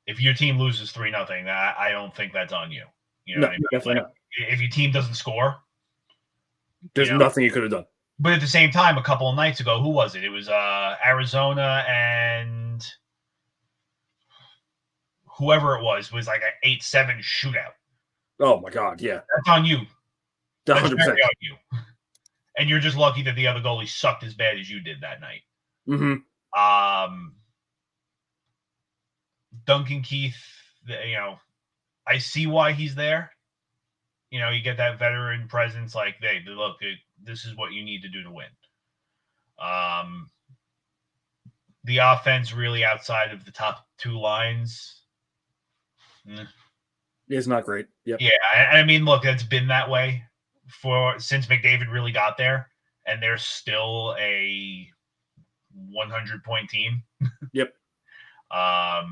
if your team loses 3-0, I don't think that's on you. You know what I mean? Definitely not. If your team doesn't score, there's nothing you could have done. But at the same time, a couple of nights ago, who was it? It was Arizona and whoever it was like an 8-7 shootout. Oh my God! Yeah, that's on you. 100%. On you. And you're just lucky that the other goalie sucked as bad as you did that night. Duncan Keith, you know, I see why he's there. You know, you get that veteran presence. Like, look, this is what you need to do to win. the offense really outside of the top two lines. It's not great. Yep. Yeah, I mean, look, it's been that way since McDavid really got there, and they're still a 100-point team. Yep. I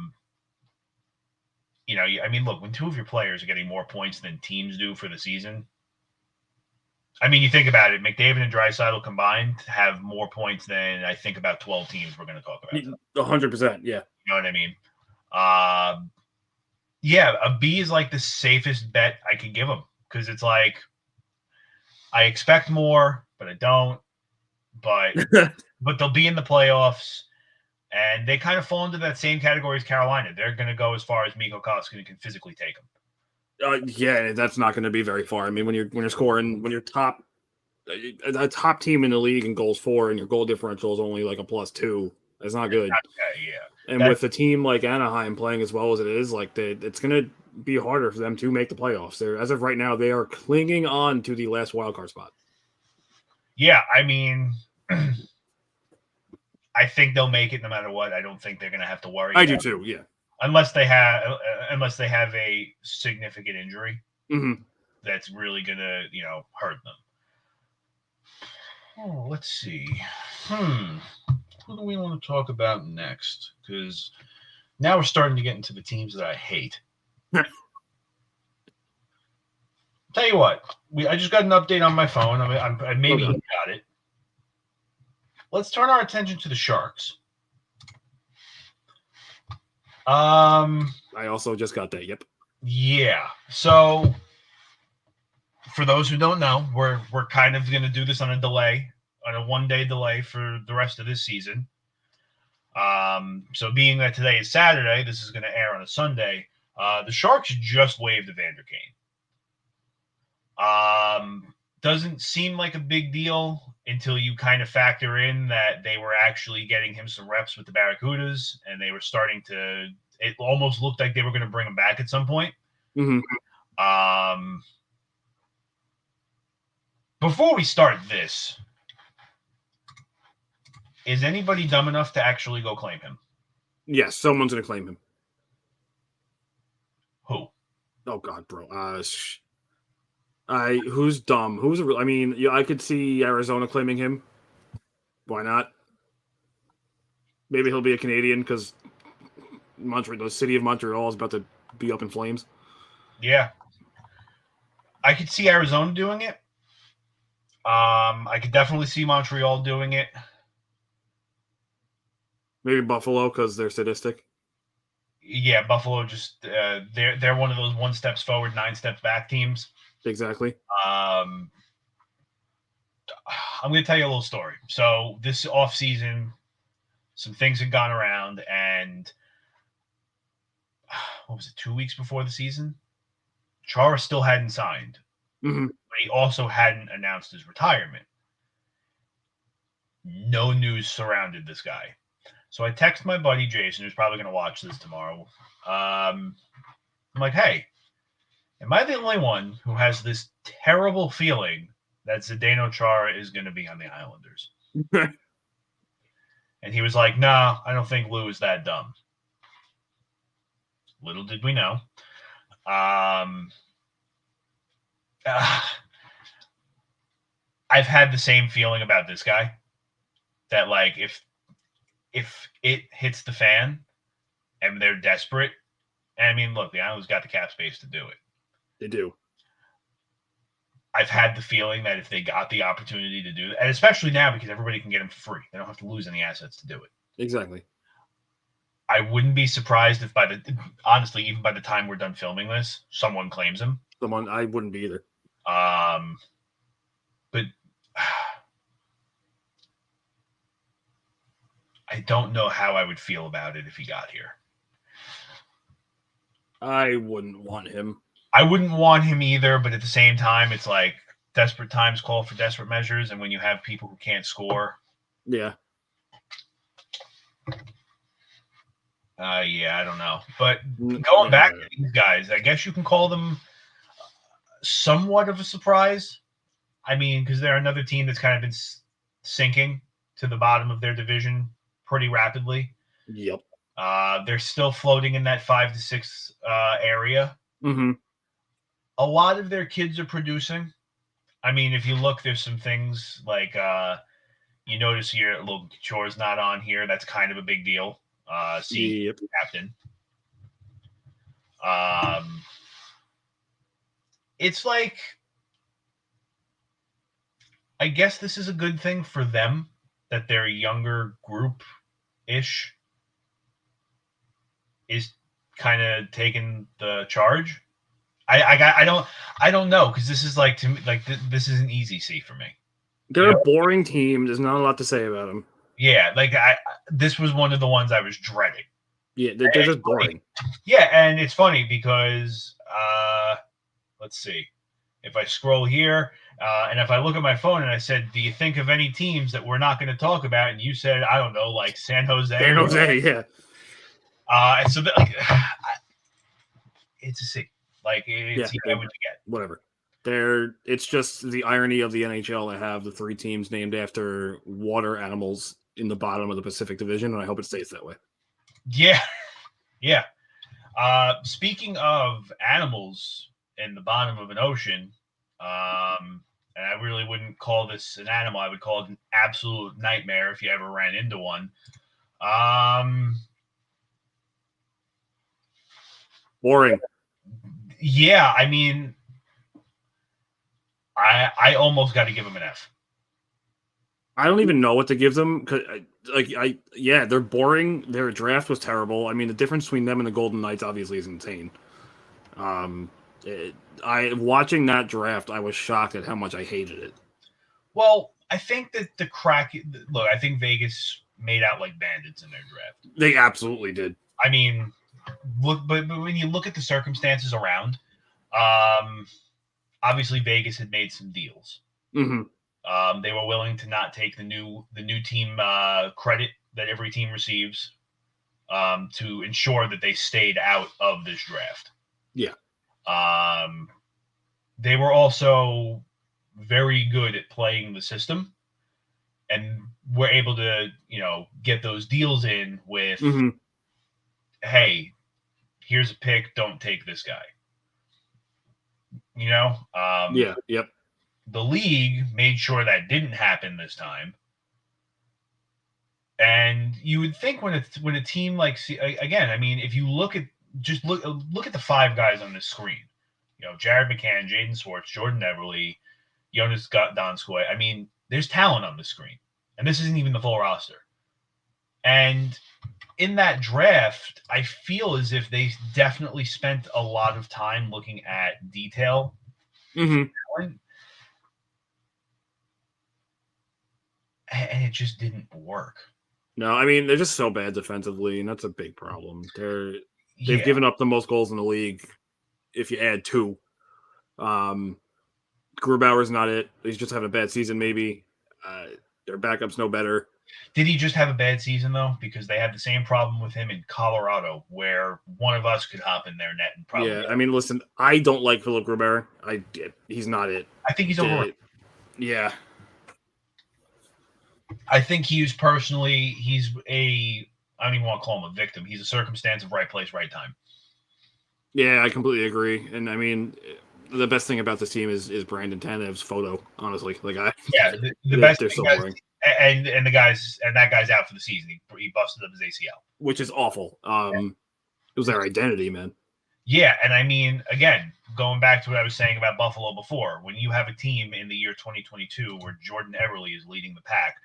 mean, look, when two of your players are getting more points than teams do for the season, I mean, you think about it, McDavid and Draisaitl combined have more points than I think about 12 teams we're going to talk about. 100%, yeah. You know what I mean? Yeah, a B is like the safest bet I could give them because it's like I expect more, but I don't. But they'll be in the playoffs, and they kind of fall into that same category as Carolina. They're going to go as far as Mikko Koskinen can physically take them. Yeah, that's not going to be very far. I mean, when you're scoring, when you're a top team in the league in goals for, and your goal differential is only like a +2, that's not good. Yeah. And with a team like Anaheim playing as well as it is, like it's going to be harder for them to make the playoffs. As of right now, they are clinging on to the last wildcard spot. Yeah, I mean, I think they'll make it no matter what. I don't think they're going to have to worry. I do too. Yeah. Unless they have a significant injury that's really going to, hurt them. Oh, let's see. Who do we want to talk about next? Because now we're starting to get into the teams that I hate. Tell you what, I just got an update on my phone. Maybe you got it. Let's turn our attention to the Sharks. I also just got that. Yep. Yeah. So, for those who don't know, we're kind of going to do this on a 1-day delay for the rest of this season. So being that today is Saturday, this is going to air on a Sunday. The Sharks just waived Evander Kane. Doesn't seem like a big deal until you kind of factor in that they were actually getting him some reps with the Barracudas, and they were starting to. It almost looked like they were going to bring him back at some point. Before we start this, is anybody dumb enough to actually go claim him? Yes, someone's going to claim him. Who? Oh God, bro. Who's dumb? I could see Arizona claiming him. Why not? Maybe he'll be a Canadian because the city of Montreal is about to be up in flames. Yeah. I could see Arizona doing it. I could definitely see Montreal doing it. Maybe Buffalo because they're sadistic. Yeah, Buffalo just they're one of those 1 steps forward, 9 steps back teams. Exactly. I'm going to tell you a little story. So this offseason, some things had gone around, and what was it, 2 weeks before the season? Chara still hadn't signed, but he also hadn't announced his retirement. No news surrounded this guy. So I text my buddy Jason, who's probably going to watch this tomorrow. I'm like, hey, am I the only one who has this terrible feeling that Zdeno Chara is going to be on the Islanders? And he was like, no, I don't think Lou is that dumb. Little did we know. I've had the same feeling about this guy. That, like, if it hits the fan and they're desperate, and I mean, look, the Islanders got the cap space to do it. They do. I've had the feeling that if they got the opportunity to do that, and especially now because everybody can get them for free, they don't have to lose any assets to do it. Exactly. I wouldn't be surprised if honestly, even by the time we're done filming this, someone claims him. I wouldn't be either. But I don't know how I would feel about it if he got here. I wouldn't want him. I wouldn't want him either, but at the same time, it's like desperate times call for desperate measures, and when you have people who can't score. Yeah. Yeah, I don't know. But going back to these guys, I guess you can call them somewhat of a surprise. I mean, because they're another team that's kind of been sinking to the bottom of their division pretty rapidly. Yep. They're still floating in that 5 to 6 area. Mm-hmm. A lot of their kids are producing. I mean, if you look, there's some things like you notice here, Logan Couture's not on here. That's kind of a big deal. Yep. Captain. It's like, I guess this is a good thing for them that their younger group-ish is kind of taking the charge. I don't know, because this is like, to me, like this is an easy C for me. They're a boring team. There's not a lot to say about them. Yeah, like this was one of the ones I was dreading. Yeah, they're just boring. Yeah, and it's funny because let's see, if I scroll here and if I look at my phone and I said, "Do you think of any teams that we're not going to talk about?" and you said, "I don't know, like San Jose." San Jose, yeah. And so like, it's a C. Like it's what you get. Whatever. It's just the irony of the NHL to have the 3 teams named after water animals in the bottom of the Pacific Division, and I hope it stays that way. Yeah, yeah. Speaking of animals in the bottom of an ocean, and I really wouldn't call this an animal. I would call it an absolute nightmare if you ever ran into one. Boring. Yeah, I mean, I almost got to give them an F. I don't even know what to give them. They're boring. Their draft was terrible. I mean, the difference between them and the Golden Knights obviously is insane. Watching that draft, I was shocked at how much I hated it. Well, I think that I think Vegas made out like bandits in their draft. They absolutely did. I mean, but when you look at the circumstances around, obviously Vegas had made some deals. Mm-hmm. They were willing to not take the new team credit that every team receives to ensure that they stayed out of this draft. Yeah. They were also very good at playing the system and were able to, get those deals in with, hey, here's a pick, don't take this guy. Yeah, yep. The league made sure that didn't happen this time. And you would think when a team like, again, I mean, if you look at the 5 guys on this screen, Jared McCann, Jaden Swartz, Jordan Everly, Jonas Donskoy. I mean, there's talent on the screen, and this isn't even the full roster. And in that draft, I feel as if they definitely spent a lot of time looking at detail. Mm-hmm. And it just didn't work. No, I mean, they're just so bad defensively, and that's a big problem. They've given up the most goals in the league if you add 2. Grubauer's not it. He's just having a bad season, maybe. Their backup's no better. Did he just have a bad season, though? Because they had the same problem with him in Colorado, where one of us could hop in their net and probably... Yeah, I mean, listen, I don't like Philip Grubauer. He's not it. I think he's overrated. Yeah. I think he's a, I don't even want to call him a victim. He's a circumstance of right place, right time. Yeah, I completely agree. And I mean, the best thing about this team is Brandon Tanev's photo, honestly. The best thing so boring. And that guy's out for the season. He busted up his ACL. Which is awful. It was their identity, man. Yeah, and I mean, again, going back to what I was saying about Buffalo before, when you have a team in the year 2022 where Jordan Everly is leading the pack,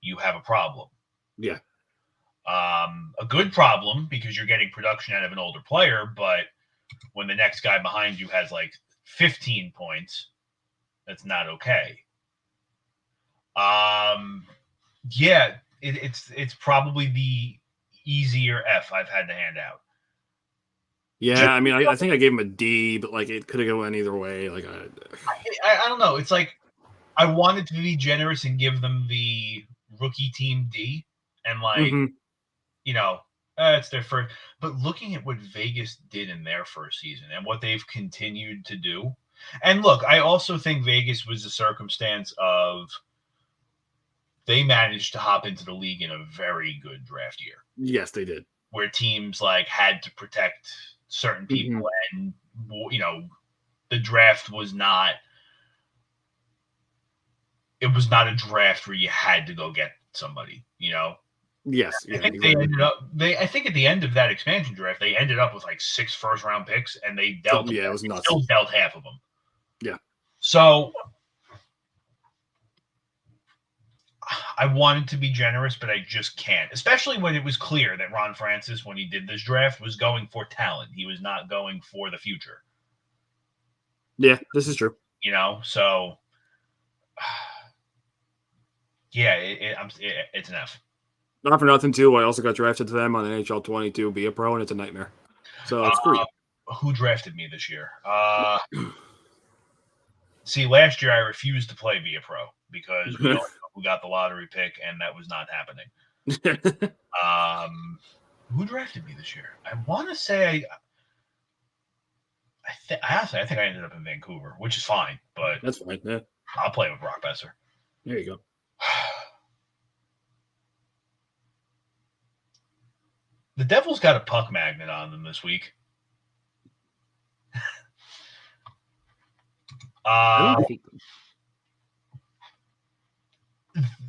you have a problem. Yeah. A good problem because you're getting production out of an older player, but when the next guy behind you has like 15 points, that's not okay. Yeah, it's probably the easier F I've had to hand out. Yeah, I mean, I think I gave him a D, but like it could have gone either way. Like I don't know. It's like I wanted to be generous and give them the rookie team D, and like it's their first. But looking at what Vegas did in their first season and what they've continued to do, and look, I also think Vegas was a circumstance of they managed to hop into the league in a very good draft year. Yes, they did. Where teams like had to protect certain people, and the draft was not. It was not a draft where you had to go get somebody. Yes, I think they ended up. I think at the end of that expansion draft, they ended up with like 6 first-round picks, and they dealt. Yeah, it was nuts. Still dealt half of them. Yeah. So I wanted to be generous, but I just can't. Especially when it was clear that Ron Francis, when he did this draft, was going for talent. He was not going for the future. Yeah, this is true. So yeah, it's an F. Not for nothing, too. I also got drafted to them on NHL 22, be a pro, and it's a nightmare. So it's great. Who drafted me this year? See, last year I refused to play be a pro because we don't know who got the lottery pick, and that was not happening. Who drafted me this year? I want to say I think I ended up in Vancouver, which is fine, but that's fine. Yeah. I'll play with Brock Besser. There you go. The Devils got a puck magnet on them this week.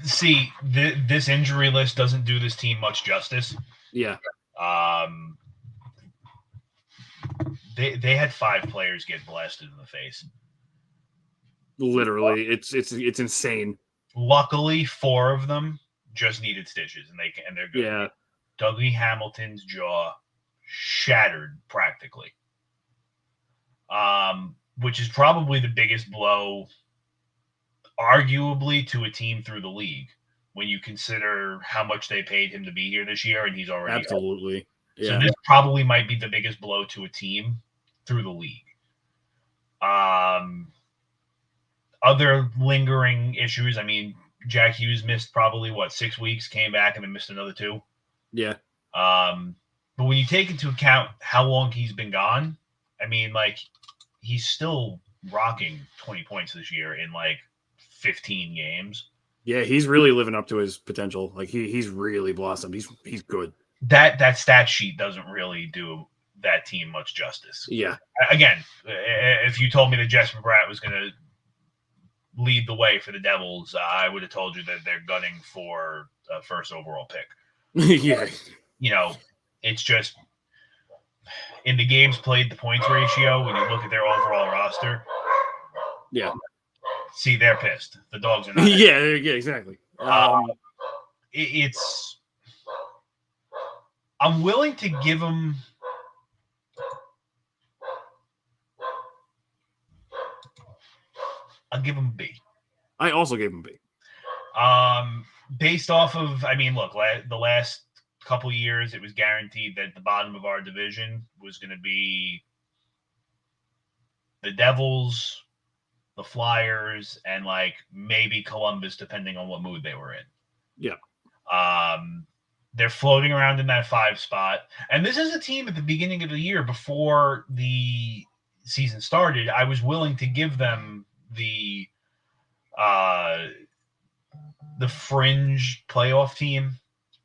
See, this injury list doesn't do this team much justice. Yeah. They had 5 players get blasted in the face. Literally, it's insane. Luckily, 4 of them just needed stitches, and they're good. Yeah. Dougie Hamilton's jaw shattered practically, which is probably the biggest blow, arguably, to a team through the league when you consider how much they paid him to be here this year, and he's already absolutely. Yeah. So this probably might be the biggest blow to a team through the league. Other lingering issues. I mean, Jack Hughes missed probably 6 weeks, came back and then missed another 2. Yeah. But when you take into account how long he's been gone, I mean, he's still rocking 20 points this year in 15 games. Yeah, he's really living up to his potential. He's really blossomed. He's good. That stat sheet doesn't really do that team much justice. Yeah. Again, if you told me that Jesper Bratt was going to lead the way for the Devils, I would have told you that they're gunning for a first overall pick. Yeah. It's just in the games played, the points ratio, when you look at their overall roster. Yeah. See, they're pissed. The Dogs are not. Yeah, exactly. I'm willing to give them. I'll give them B. I also gave them B. Based off of, I mean, look, the last couple years, it was guaranteed that the bottom of our division was going to be the Devils, the Flyers, and maybe Columbus, depending on what mood they were in. Yeah. They're floating around in that 5 spot. And this is a team at the beginning of the year, before the season started, I was willing to give them the fringe playoff team.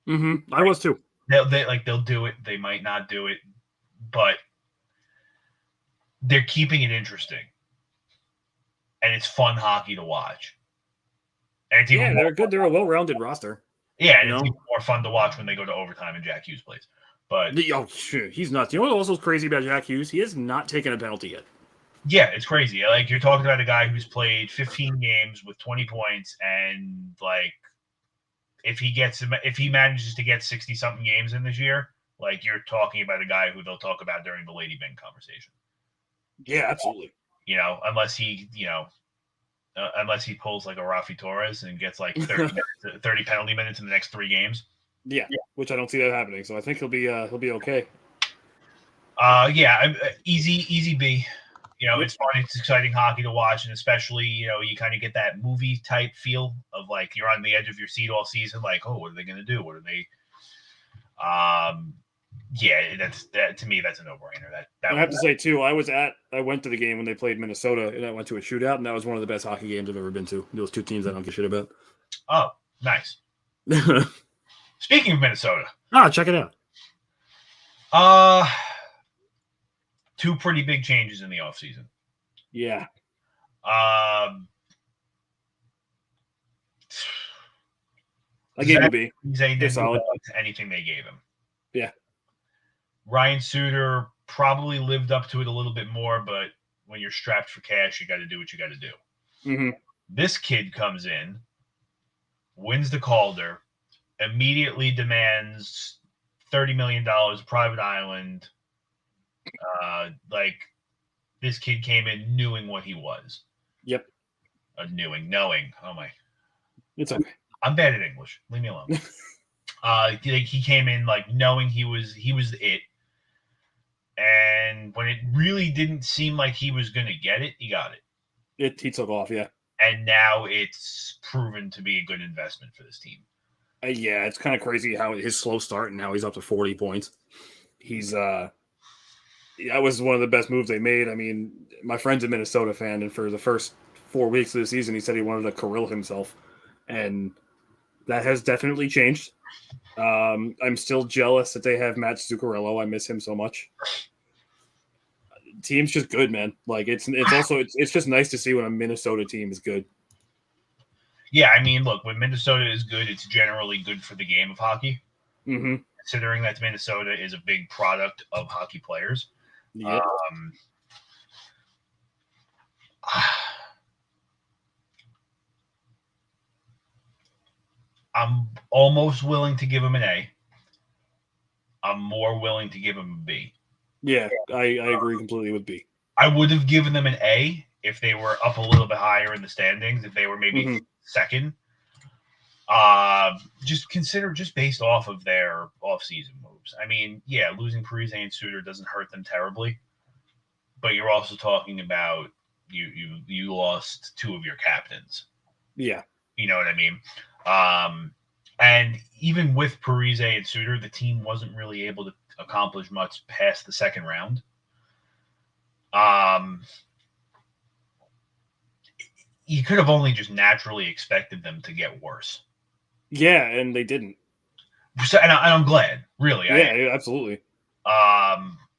Mm-hmm. I was too. They'll do it. They might not do it, but they're keeping it interesting, and it's fun hockey to watch. And it's even they're good. They're a well-rounded roster. Yeah, and it's even more fun to watch when they go to overtime and Jack Hughes plays. But he's nuts. You know what also is crazy about Jack Hughes? He has not taken a penalty yet. Yeah, it's crazy. You're talking about a guy who's played 15 games with 20 points, and if he manages to get 60-something games in this year, you're talking about a guy who they'll talk about during the Lady Byng conversation. Yeah, absolutely. Unless he pulls a Rafi Torres and gets 30 penalty minutes in the next 3 games. Yeah, which I don't see that happening. So I think he'll be okay. Easy B. It's fun. It's exciting hockey to watch, and especially, you kind of get that movie type feel of you're on the edge of your seat all season. What are they going to do? What are they? That to me, that's a no-brainer. That I have to say too, I went to the game when they played Minnesota, and I went to a shootout, and that was one of the best hockey games I've ever been to. Those 2 teams I don't give a shit about. Oh, Nice. Speaking of Minnesota. Check it out. Two pretty big changes in the offseason. Yeah. I gave him a B. They didn't solid. Anything they gave him. Yeah. Ryan Suter probably lived up to it a little bit more, but when you're strapped for cash, you got to do what you got to do. Mm-hmm. This kid comes in, wins the Calder, immediately demands $30 million private island. This kid came in knowing what he was. Yep. Knowing. Oh my. It's okay. I'm bad at English. Leave me alone. He came in knowing he was it. And when it really didn't seem like he was going to get it, he got it. He took off, yeah. And now it's proven to be a good investment for this team. Yeah, it's kind of crazy how his slow start and now he's up to 40 points. He's that was one of the best moves they made. I mean, my friend's a Minnesota fan, and for the first 4 weeks of the season, he said he wanted to Kirill himself, and that has definitely changed. I'm still jealous that they have Matt Zuccarello. I miss him so much. Team's just good, man. It's just nice to see when a Minnesota team is good. Yeah, I mean, look, when Minnesota is good, it's generally good for the game of hockey. Mm-hmm. Considering that Minnesota is a big product of hockey players. Yep. I'm almost willing to give him an A. I'm more willing to give him a B. Yeah, I agree completely with B. I would have given them an A if they were up a little bit higher in the standings, if they were maybe second. Just consider based off of their off-season moves. I mean, yeah, losing Parise and Suter doesn't hurt them terribly, but you're also talking about you lost two of your captains. Yeah. You know what I mean? And even with Parise and Suter, the team wasn't really able to accomplish much past the second round. You could have only just naturally expected them to get worse. Yeah, and they didn't. So, and I'm glad, really. Yeah, absolutely.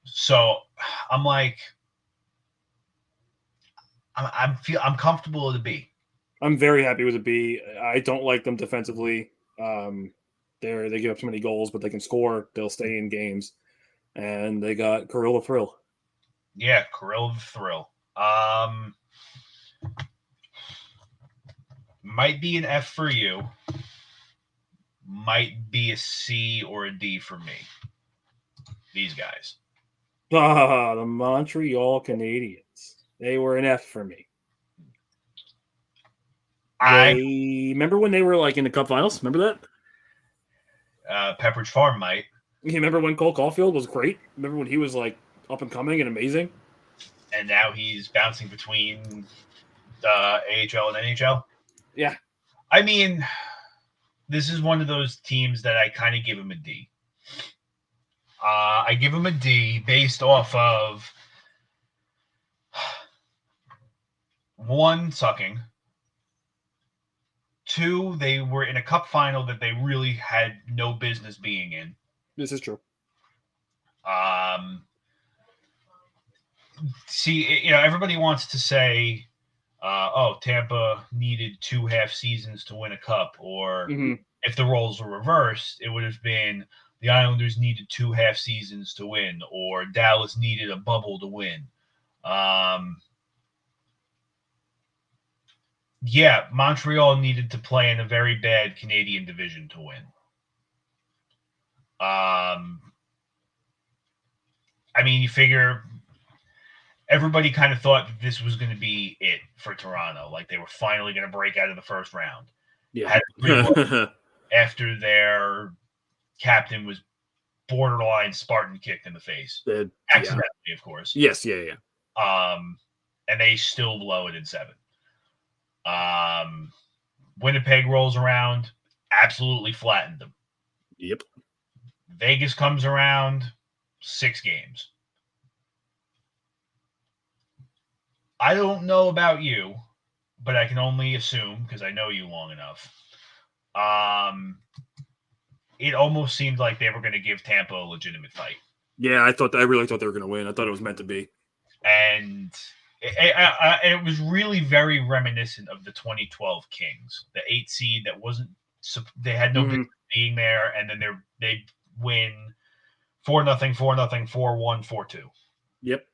So I'm I'm comfortable with a B. I'm very happy with a B. I don't like them defensively. They give up so many goals, but they can score. They'll stay in games, and they got Kirill the Thrill. Yeah, Kirill the Thrill. Might be an F for you. Might be a C or a D for me. These guys. The Montreal Canadiens. They were an F for me. Remember when they were in the Cup Finals? Remember that? Pepperidge Farm might. You remember when Cole Caulfield was great? Remember when he was up and coming and amazing? And now he's bouncing between AHL and NHL? Yeah. I mean, this is one of those teams that I kind of give him a D. I give him a D based off of one, sucking. Two, they were in a cup final that they really had no business being in. This is true. See, everybody wants to say, Tampa needed 2 half seasons to win a cup, or if the roles were reversed, it would have been the Islanders needed 2 half seasons to win, or Dallas needed a bubble to win. Yeah, Montreal needed to play in a very bad Canadian division to win. I mean, you figure everybody kind of thought that this was going to be it for Toronto. They were finally going to break out of the first round. Yeah. After their captain was borderline Spartan kicked in the face. Accidentally, of course. Yes, yeah. And they still blow it in 7. Winnipeg rolls around, absolutely flattened them. Yep. Vegas comes around, 6 games. I don't know about you, but I can only assume, because I know you long enough, it almost seemed like they were going to give Tampa a legitimate fight. Yeah, I really thought they were going to win. I thought it was meant to be. And it was really very reminiscent of the 2012 Kings, the 8 seed that wasn't. They had no business being there, and then they win 4-0, 4-0, 4-1, 4-2. Yep.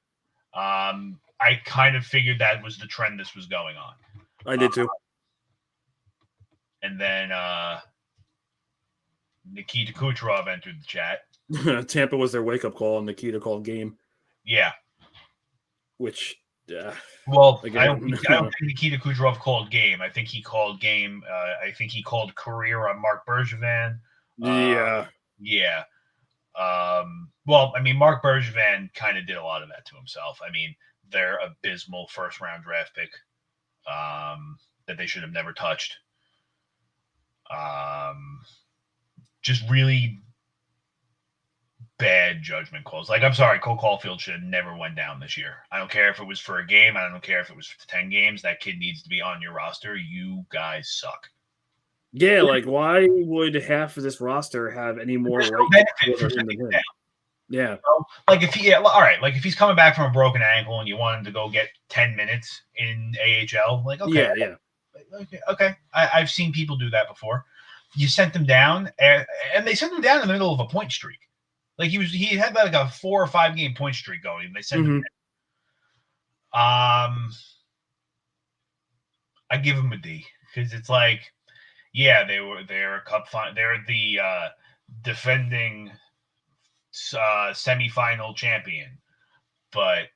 I kind of figured that was the trend this was going on. I did too. And then Nikita Kucherov entered the chat. Tampa was their wake-up call, and Nikita called game. Yeah. Which, well, again, I don't think Nikita Kucherov called game. I think he called game. I think he called career on Marc Bergevin. Yeah. Yeah. Well, I mean, Marc Bergevin kind of did a lot of that to himself. I mean, their abysmal first-round draft pick that they should have never touched. Just really bad judgment calls. Like, I'm sorry, Cole Caulfield should have never went down this year. I don't care if it was for a game. I don't care if it was for 10 games. That kid needs to be on your roster. You guys suck. Yeah, like, why would half of this roster have any more benefit for him than him? Yeah. Like, if he, all right, like, if he's coming back from a broken ankle and you want him to go get 10 minutes in AHL, like, okay. Yeah. Okay. I've seen people do that before. You sent him down, and they sent him down in the middle of a point streak. Like, he had like a 4 or 5 game point streak going. And they sent him down. I give him a D because it's like, yeah, they're a cup final. They're the defending semifinal champion, but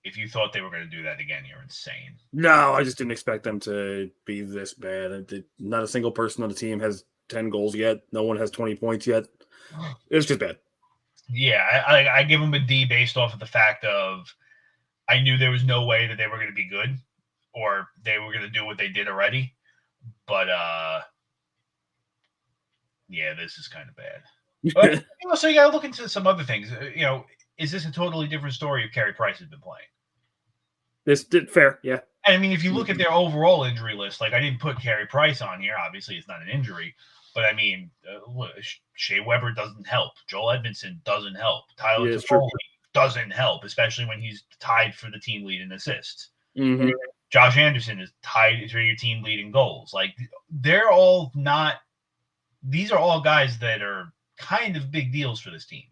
if you thought they were going to do that again, you're insane. No, I just didn't expect them to be this bad. Not a single person on the team has 10 goals yet. No one has 20 points yet. It's just bad. Yeah, I give them a D based off of the fact of I knew there was no way that they were going to be good or they were going to do what they did already. But, yeah, this is kind of bad. But, so you got to look into some other things. Is this a totally different story if Carey Price has been playing? This did fair, yeah. And I mean, if you look at their overall injury list, like I didn't put Carey Price on here. Obviously, it's not an injury. But, I mean, Shea Weber doesn't help. Joel Edmondson doesn't help. Tyler Toffoli doesn't help, especially when he's tied for the team lead in assists. Mm-hmm. Josh Anderson is tied for your team lead in goals. Like, they're all not – these are all guys that are kind of big deals for this team.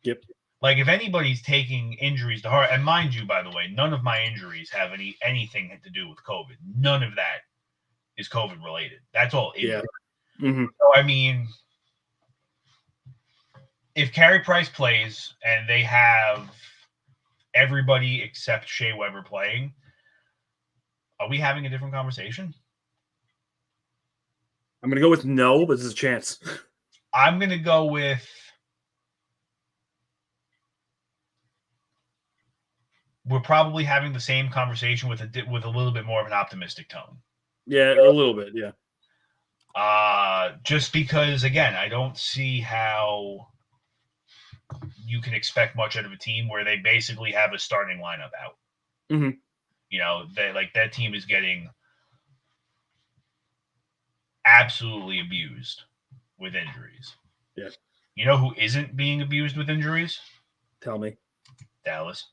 Yep. Like, if anybody's taking injuries to heart – and mind you, by the way, none of my injuries have anything to do with COVID. None of that is COVID-related. That's all injury. Yeah. Mm-hmm. So, I mean, if Carey Price plays and they have everybody except Shea Weber playing, are we having a different conversation? I'm going to go with no, but there's a chance. I'm going to go with we're probably having the same conversation with a little bit more of an optimistic tone. Yeah, a little bit, yeah. Just because, again, I don't see how you can expect much out of a team where they basically have a starting lineup out. Mm-hmm. That team is getting absolutely abused with injuries. Yeah. You know who isn't being abused with injuries? Tell me. Dallas.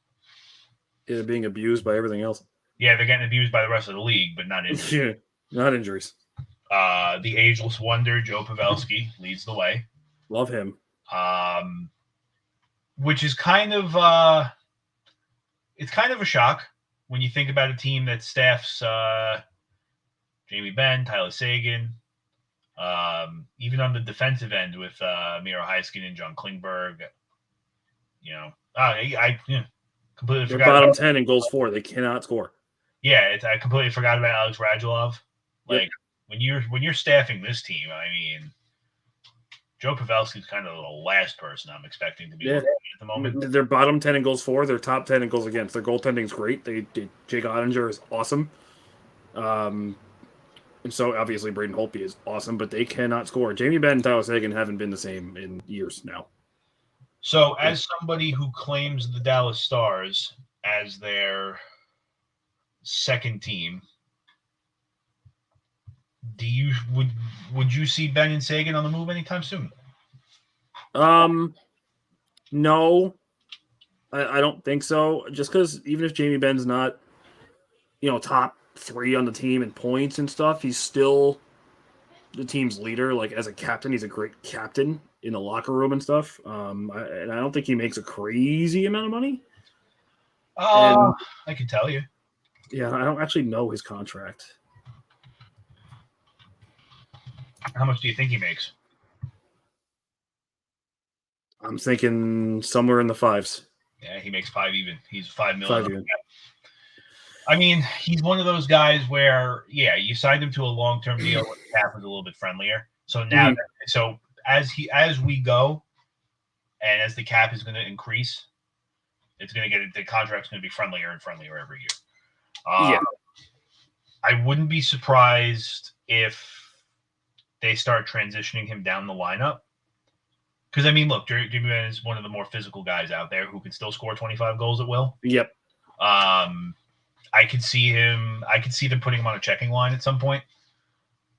They're being abused by everything else. Yeah, they're getting abused by the rest of the league, but not injuries. Yeah, not injuries. The ageless wonder, Joe Pavelski, leads the way. Love him. Which is kind of it's kind of a shock when you think about a team that staffs Jamie Benn, Tyler Seguin, even on the defensive end with Miro Heiskanen and John Klingberg. I completely forgot. Bottom 10 in goals for. They cannot score. Yeah, I completely forgot about Alex Radulov. Like, when you're staffing this team, I mean, Joe Pavelski is kind of the last person I'm expecting to be at the moment. They're bottom 10 in goals for. They're top 10 in goals against. Their goaltending is great. Jake Ottinger is awesome. And so, obviously, Braden Holtby is awesome, but they cannot score. Jamie Benn and Tyler Seguin haven't been the same in years now. So, as somebody who claims the Dallas Stars as their second team, Would you see Ben and Sagan on the move anytime soon? No, I don't think so. Just because even if Jamie Benn's not, top 3 on the team in points and stuff, he's still the team's leader. Like as a captain, he's a great captain in the locker room and stuff. And I don't think he makes a crazy amount of money. I can tell you. Yeah, I don't actually know his contract. How much do you think he makes? I'm thinking somewhere in the 5s. Yeah, he makes 5 even. He's $5 million. 5 even. I mean, he's one of those guys where, yeah, you signed him to a long-term deal when the cap was a little bit friendlier. So now, so as we go, and as the cap is going to increase, the contract's going to be friendlier and friendlier every year. Yeah. I wouldn't be surprised if they start transitioning him down the lineup. Because, I mean, look, Jimmy Benn is one of the more physical guys out there who can still score 25 goals at will. Yep. I could see them putting him on a checking line at some point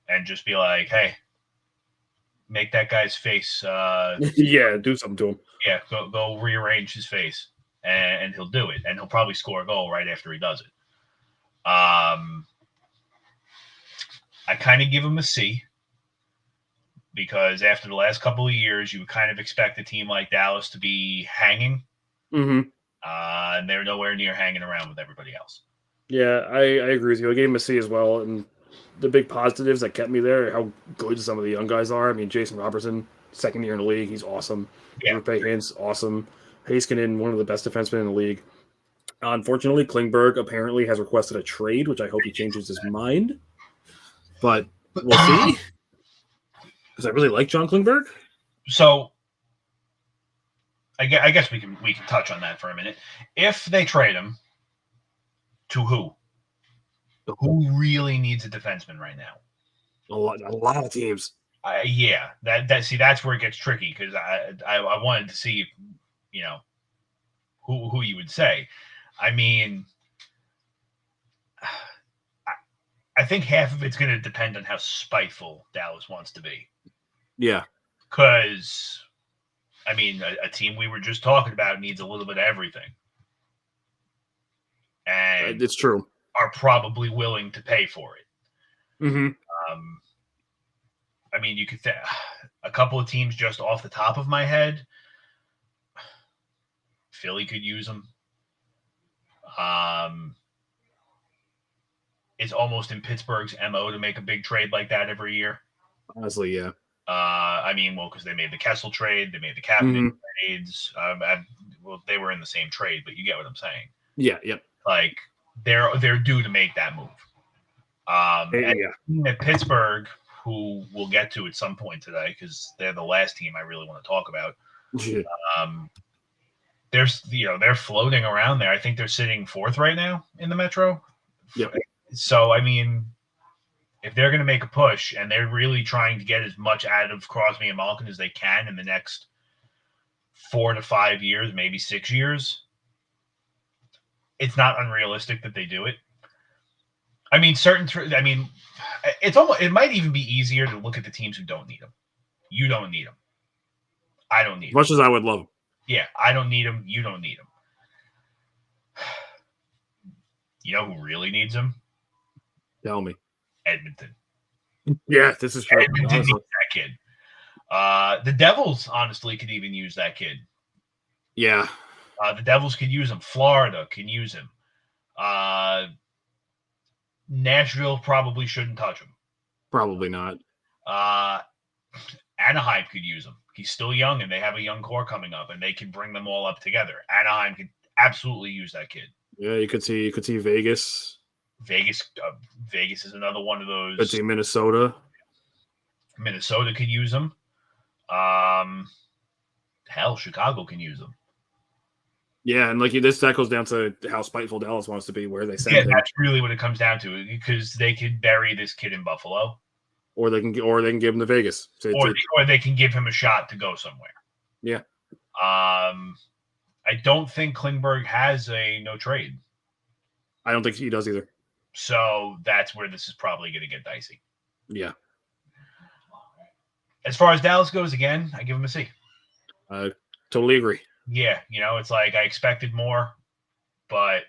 and just be like, hey, make that guy's face. Yeah, do something to him. Yeah, go rearrange his face, and he'll do it. And he'll probably score a goal right after he does it. I kind of give him a C because after the last couple of years, you would kind of expect a team like Dallas to be hanging. Mm-hmm. And they're nowhere near hanging around with everybody else. Yeah, I agree with you. I gave him a C as well. And the big positives that kept me there are how good some of the young guys are. I mean, Jason Robertson, second year in the league, he's awesome. Yeah. Rupe Hintz, awesome. Heiskanen, one of the best defensemen in the league. Unfortunately, Klingberg apparently has requested a trade, which I hope he changes his mind. But we'll see. Because I really like John Klingberg. So I guess we can touch on that for a minute. If they trade him, to who? Who really needs a defenseman right now? A lot of teams. Yeah, that's where it gets tricky because I wanted to see, who you would say. I mean, I think half of it's going to depend on how spiteful Dallas wants to be. Yeah, because I mean, a team we were just talking about needs a little bit of everything, and it's true. Are probably willing to pay for it. Mm-hmm. I mean, you could a couple of teams just off the top of my head. Philly could use them. It's almost in Pittsburgh's MO to make a big trade like that every year. Honestly, yeah. I mean, well, because they made the Kessel trade, they made the Kapanen trades. Well, they were in the same trade, but you get what I'm saying. Yeah, yep. Like they're due to make that move. At Pittsburgh, who we'll get to at some point today, because they're the last team I really want to talk about. Yeah. They're floating around there. I think they're sitting 4th right now in the Metro. Yep. So I mean, if they're going to make a push and they're really trying to get as much out of Crosby and Malkin as they can in the next 4 to 5 years, maybe 6 years, it's not unrealistic that they do it. I mean, it might even be easier to look at the teams who don't need them. You don't need them. I don't need them. As much as I would love them. Yeah, I don't need them. You don't need them. You know who really needs them? Tell me. Edmonton. Yeah, this is true. Edmonton needs that kid. The Devils, honestly, could even use that kid. Yeah. The Devils could use him. Florida can use him. Nashville probably shouldn't touch him. Probably not. Anaheim could use him. He's still young, and they have a young core coming up, and they can bring them all up together. Anaheim could absolutely use that kid. Yeah, you could see Vegas. Vegas is another one of those. Could see Minnesota. Minnesota could use him. Hell, Chicago can use him. Yeah, and that goes down to how spiteful Dallas wants to be, where they send him. That's really what it comes down to, because they could bury this kid in Buffalo, or they can give him to Vegas, or they can give him a shot to go somewhere. Yeah. I don't think Klingberg has a no trade. I don't think he does either. So that's where this is probably going to get dicey. Yeah. As far as Dallas goes, again, I give them a C. Totally agree. Yeah, it's like I expected more, but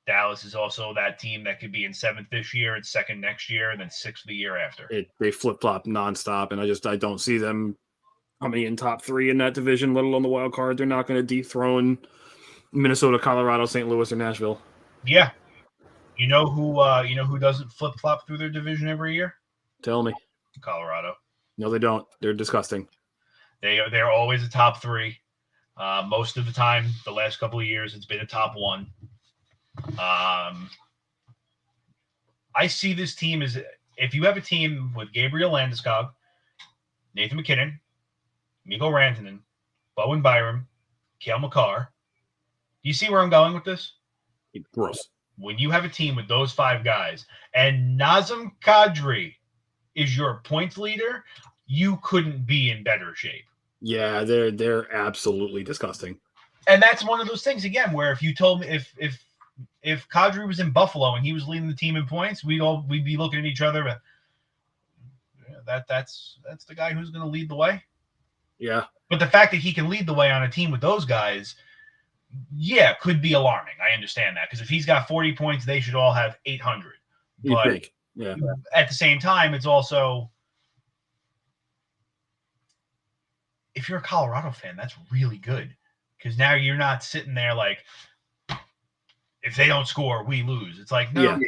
Dallas is also that team that could be in 7th this year and 2nd next year and then 6th the year after. They flip-flop nonstop, and I don't see them coming in top 3 in that division, let alone the wild card. They're not going to dethrone Minnesota, Colorado, St. Louis, or Nashville. Yeah. You know who doesn't flip-flop through their division every year? Tell me. Colorado. No, they don't. They're disgusting. They're always a top 3. Most of the time, the last couple of years, it's been a top 1. I see this team as, if you have a team with Gabriel Landeskog, Nathan McKinnon, Mikko Rantanen, Bowen Byram, Cale Makar. Do you see where I'm going with this? Gross. When you have a team with those 5 guys and Nazem Kadri is your points leader, you couldn't be in better shape. Yeah, they're absolutely disgusting. And that's one of those things, again, where if you told me if Kadri was in Buffalo and he was leading the team in points, we'd be looking at each other. That's the guy who's going to lead the way. Yeah. But the fact that he can lead the way on a team with those guys, yeah, could be alarming. I understand that, because if he's got 40 points, they should all have 800. But yeah, at the same time, it's also, if you're a Colorado fan, that's really good, because now you're not sitting there like, if they don't score, we lose. It's like, no,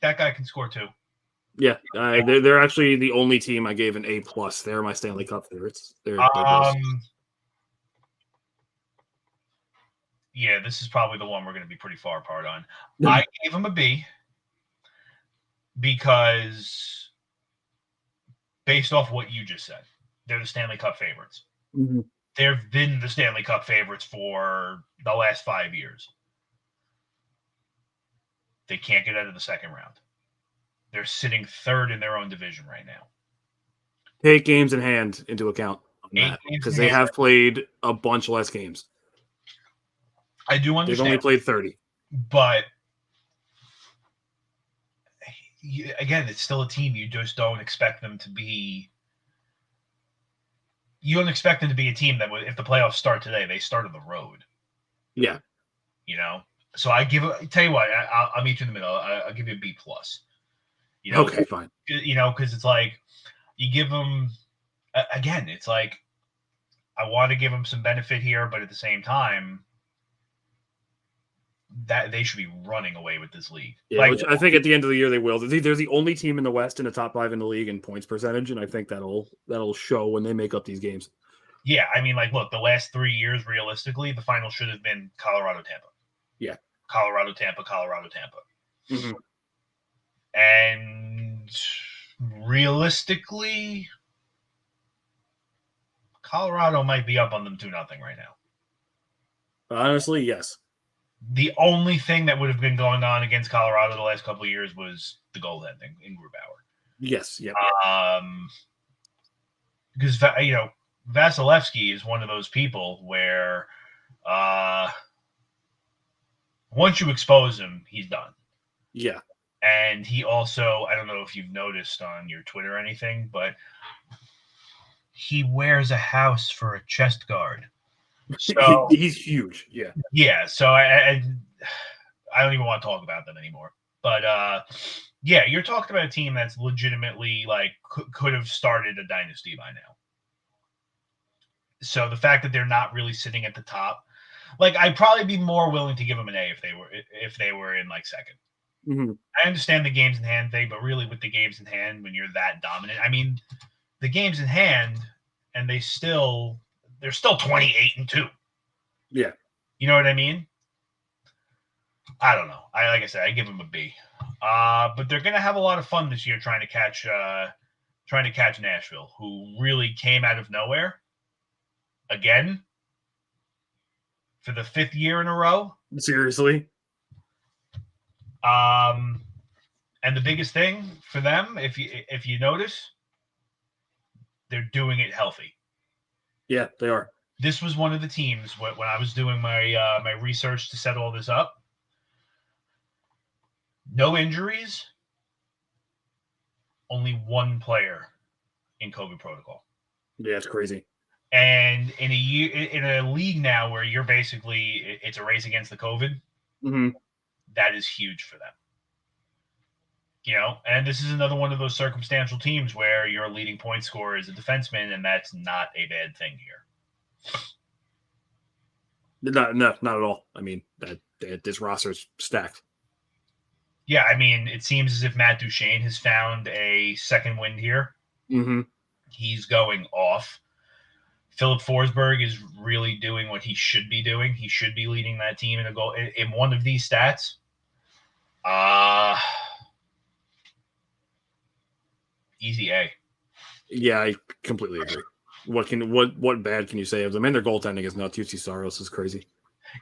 that guy can score too. Yeah, they're actually the only team I gave an A+. They're my Stanley Cup favorites. Yeah, this is probably the one we're going to be pretty far apart on. I gave them a B because, based off what you just said, they're the Stanley Cup favorites. Mm-hmm. They've been the Stanley Cup favorites for the last 5 years. They can't get out of the second round. They're sitting 3rd in their own division right now. Take games in hand into account on that, because they have played a bunch less games. I do understand. They've only played 30. But, again, it's still a team. You just don't expect them to be... You don't expect them to be a team that, if the playoffs start today, they start on the road. Yeah. So I tell you what, I'll meet you in the middle. I'll give you a B+. Okay, fine. Because it's like, you give them, again, it's like, I want to give them some benefit here, but at the same time, that they should be running away with this league. Yeah, which I think at the end of the year they will. They're the only team in the West in the top 5 in the league in points percentage, and I think that'll show when they make up these games. Yeah, I mean, like, look, the last 3 years, realistically, the final should have been Colorado-Tampa. Yeah. Colorado-Tampa, Colorado-Tampa. Mm-hmm. And realistically, Colorado might be up on them 2-0 right now. Honestly, yes. The only thing that would have been going on against Colorado the last couple of years was the goaltending in Grubauer. Yes, yeah. Because, Vasilevsky is one of those people where once you expose him, he's done. Yeah. And he also, I don't know if you've noticed on your Twitter or anything, but he wears a house for a chest guard. So he's huge. Yeah. Yeah. So I don't even want to talk about them anymore. But yeah, you're talking about a team that's legitimately like could have started a dynasty by now. So the fact that they're not really sitting at the top, like, I'd probably be more willing to give them an A if they were in like 2nd. Mm-hmm. I understand the games in hand thing, but really with the games in hand, when you're that dominant, I mean, the games in hand, and they're still 28-2. Yeah. You know what I mean? I don't know. Like I said, I give them a B. But they're gonna have a lot of fun this year trying to catch Nashville, who really came out of nowhere again for the 5th year in a row. Seriously. And the biggest thing for them, if you notice, they're doing it healthy. Yeah, they are. This was one of the teams when I was doing my my research to set all this up. No injuries. only one player in COVID protocol. Yeah, it's crazy. And in a league now where you're basically, it's a race against the COVID, that is huge for them. And this is another one of those circumstantial teams where your leading point scorer is a defenseman, and that's not a bad thing here. Not at all. I mean, this roster's stacked. Yeah, I mean, it seems as if Matt Duchene has found a second wind here. He's going off. Philip Forsberg is really doing what he should be doing. He should be leading that team in a goal. In one of these stats, easy A. Yeah, I completely agree. What bad can you say of them? And their goaltending is nuts. UC Saros is crazy.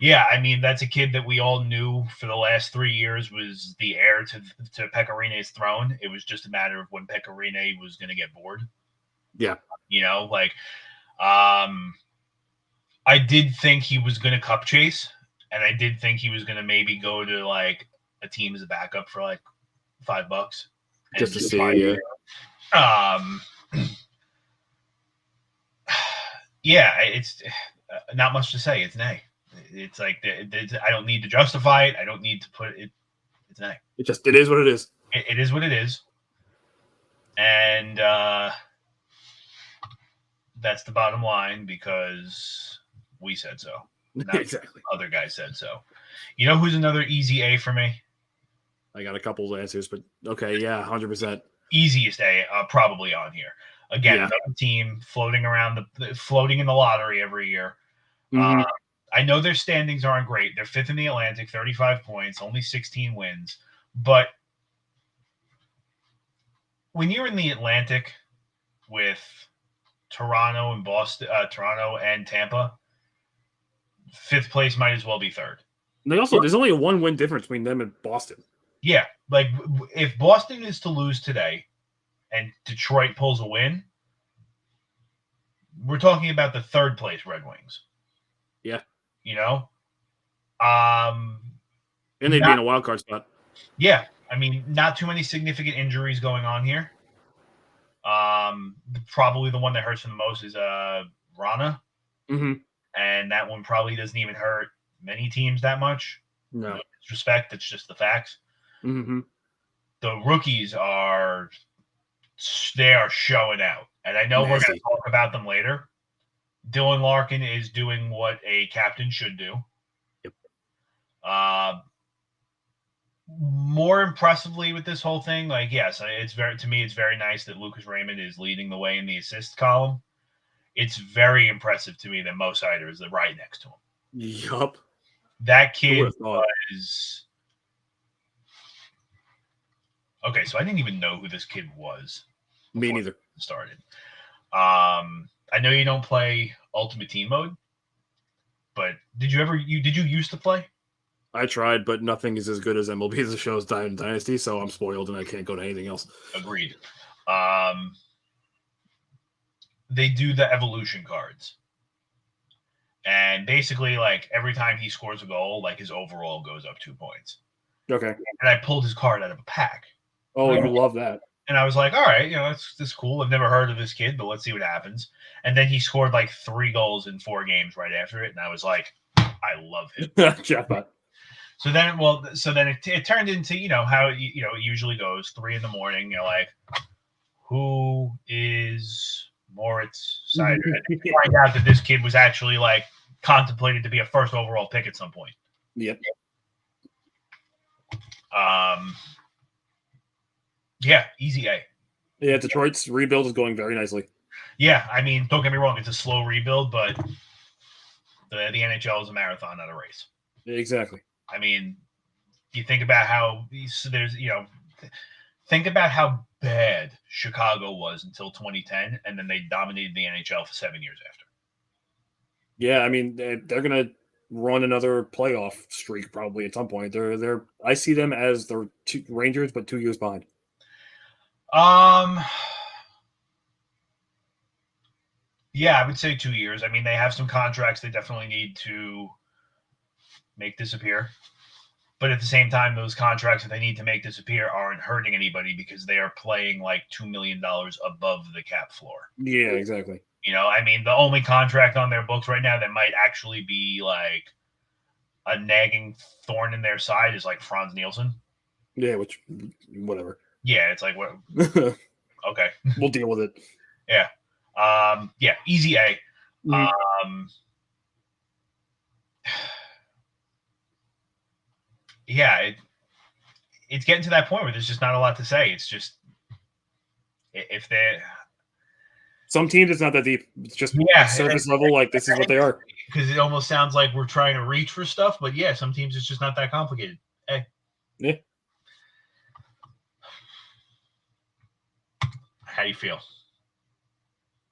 Yeah, I mean, that's a kid that we all knew for the last 3 years was the heir to Pekarine's throne. It was just a matter of when Pecorine was going to get bored. Yeah. I did think he was going to cup chase, and I did think he was going to maybe go to like a team as a backup for like $5 just to see. Yeah, it's not much to say. It's an A. It's like I don't need to justify it. I don't need to put it. It's an A. It is what it is. It is what it is, and that's the bottom line because we said so. Not exactly. Other guys said so. You know who's another easy A for me? I got a couple of answers, but okay, yeah, 100%. Easiest A probably on here. Again, another team floating around floating in the lottery every year. I know their standings aren't great. They're 5th in the Atlantic, 35 points, only 16 wins. But when you're in the Atlantic with Toronto and Boston, Toronto and Tampa, 5th place might as well be 3rd. There's only a 1-win difference between them and Boston. Yeah, like if Boston is to lose today and Detroit pulls a win, we're talking about the 3rd place Red Wings. Yeah. And they'd be in a wild card spot. Yeah. I mean, not too many significant injuries going on here. Probably the one that hurts them the most is Rana. And that one probably doesn't even hurt many teams that much. No. Disrespect, it's just the facts. The rookies are showing out. And I know we're going to talk about them later. Dylan Larkin is doing what a captain should do. Yep. More impressively with this whole thing, it's very nice that Lucas Raymond is leading the way in the assist column. It's very impressive to me that Mo Seider is right next to him. Yup. That kid was okay. So I didn't even know who this kid was. Me neither. Started. I know you don't play Ultimate Team mode, but did you used to play? I tried, but nothing is as good as MLB The Show's Diamond Dynasty, so I'm spoiled and I can't go to anything else. Agreed. They do the evolution cards. And basically, like, every time he scores a goal, like, his overall goes up 2 points. Okay. And I pulled his card out of a pack. Oh, you love that. And I was like, all right, that's cool. I've never heard of this kid, but let's see what happens. And then he scored, like, 3 goals in 4 games right after it. And I was like, I love him. Jackpot. So then it turned into, how it usually goes, 3 a.m. You're like, who is Moritz Seider? And you find out that this kid was actually like contemplated to be a first overall pick at some point. Yep. Yeah, easy A. Yeah, Detroit's rebuild is going very nicely. Yeah, I mean, don't get me wrong, it's a slow rebuild, but the NHL is a marathon, not a race. Exactly. I mean, you think about how think about how bad Chicago was until 2010, and then they dominated the NHL for 7 years after. Yeah, I mean, they're going to run another playoff streak probably at some point. I see them as the Rangers, but 2 years behind. Yeah, I would say 2 years. I mean, they have some contracts they definitely need to make disappear. But at the same time, those contracts that they need to make disappear aren't hurting anybody because they are playing like $2 million above the cap floor. Yeah, exactly. I mean, the only contract on their books right now that might actually be like a nagging thorn in their side is like Franz Nielsen. Yeah, which, whatever. Yeah, it's like, what? Okay. We'll deal with it. Yeah. Yeah, easy A. Yeah, it's getting to that point where there's just not a lot to say. It's just if they some teams it's not that deep. It's just surface level. Like this is what they are. Because it almost sounds like we're trying to reach for stuff, but yeah, some teams it's just not that complicated. Hey. Yeah. How do you feel?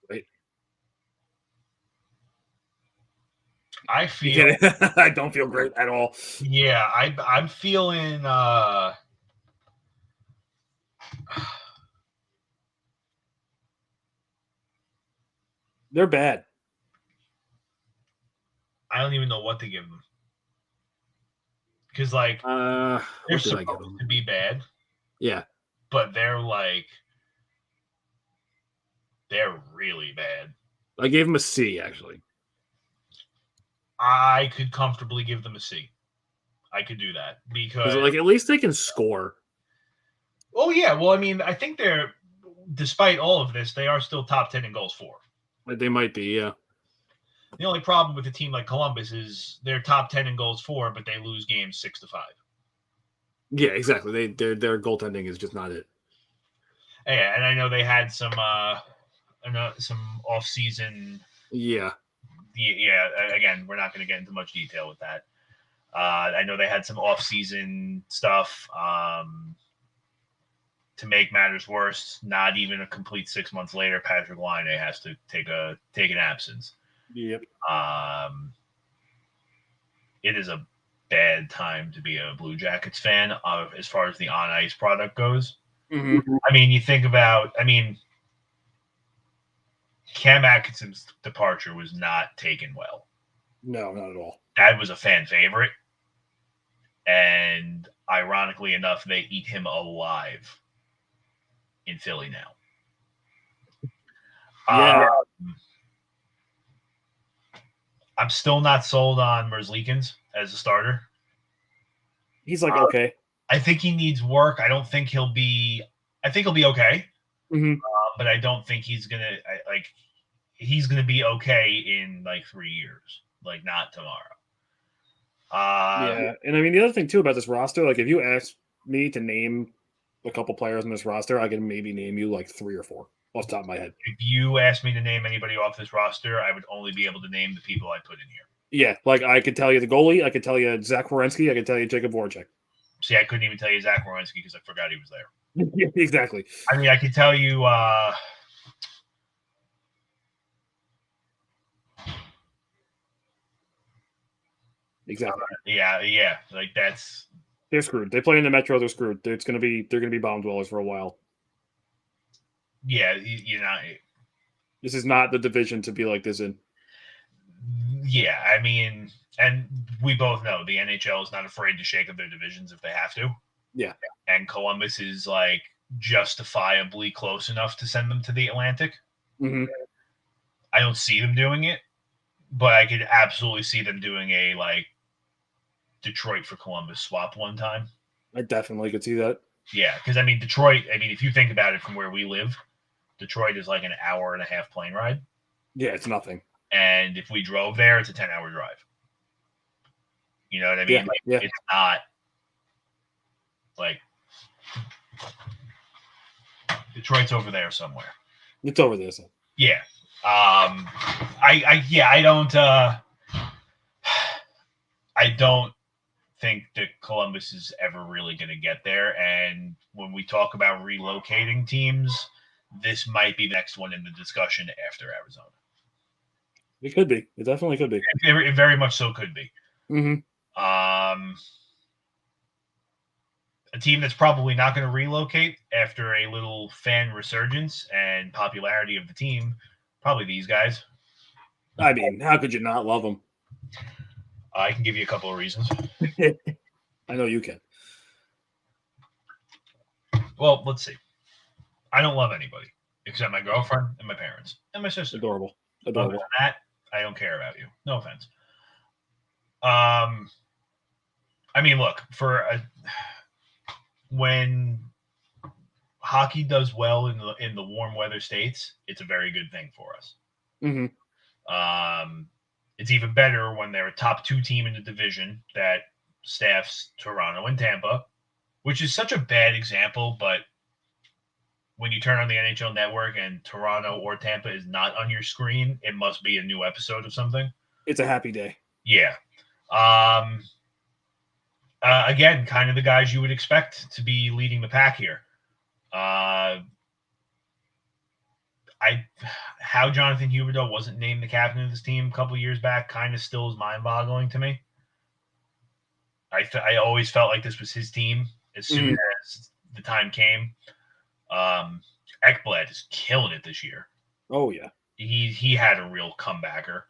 Right. I feel. I don't feel great at all. Yeah, I'm feeling. They're bad. I don't even know what to give them. Because they're supposed to be bad. Yeah. But they're really bad. I gave them a C, actually. I could comfortably give them a C. I could do that because at least they can score. Oh yeah, well, I mean, I think despite all of this, they are still top 10 in goals for. They might be, yeah. The only problem with a team like Columbus is they're top 10 in goals for, but they lose games 6-5. Yeah, exactly. Their goaltending is just not it. Yeah, and I know they had some off-season. Yeah. Yeah. Again, we're not going to get into much detail with that. I know they had some off-season stuff. To make matters worse, not even a complete 6 months later, Patrick Laine has to take an absence. Yep. It is a bad time to be a Blue Jackets fan as far as the on-ice product goes. Mm-hmm. I mean, you think about, Cam Atkinson's departure was not taken well. No, not at all. That was a fan favorite. And ironically enough, they eat him alive in Philly now. Yeah. I'm still not sold on Merzlikins as a starter. He's okay. I think he needs work. I think he'll be okay. Mm-hmm. But I don't think he's gonna he's gonna be okay in 3 years, not tomorrow. Yeah, and I mean the other thing too about this roster, if you ask me to name a couple players on this roster, I can maybe name you 3 or 4 off the top of my head. If you asked me to name anybody off this roster, I would only be able to name the people I put in here. Yeah, I could tell you the goalie, I could tell you Zach Werenski, I could tell you Jacob Voracek. See, I couldn't even tell you Zach Werenski because I forgot he was there. Yeah, exactly. I mean, I could tell you exactly. Yeah. That's they're screwed. They play in the Metro, they're screwed. They're gonna be bomb dwellers for a while. Yeah, this is not the division to be like this in. Yeah, I mean, and we both know the NHL is not afraid to shake up their divisions if they have to. Yeah. And Columbus is justifiably close enough to send them to the Atlantic. Mm-hmm. I don't see them doing it, but I could absolutely see them doing a Detroit for Columbus swap one time. I definitely could see that. Yeah, because Detroit, if you think about it from where we live, Detroit is an hour and a half plane ride. Yeah, it's nothing. And if we drove there, it's a 10-hour drive. You know what I mean? Yeah. It's not Detroit's over there somewhere. It's over there. So. Yeah. I don't think that Columbus is ever really going to get there. And when we talk about relocating teams, this might be the next one in the discussion after Arizona. It could be. It definitely could be. It very much so could be. Mm-hmm. A team that's probably not going to relocate after a little fan resurgence and popularity of the team, probably these guys. I mean, how could you not love them? I can give you a couple of reasons. I know you can. Well, let's see. I don't love anybody except my girlfriend and my parents and my sister. Adorable. Other than that, I don't care about you. No offense. I mean, look, when hockey does well in the warm weather states, it's a very good thing for us. Mm-hmm. It's even better when they're a top 2 team in the division that staffs Toronto and Tampa, which is such a bad example, but when you turn on the NHL network and Toronto or Tampa is not on your screen, it must be a new episode of something. It's a happy day. Yeah. Again, kind of the guys you would expect to be leading the pack here. How Jonathan Huberdeau wasn't named the captain of this team a couple years back kind of still is mind-boggling to me. I always felt like this was his team as soon as the time came. Ekblad is killing it this year. Oh yeah, he had a real comebacker.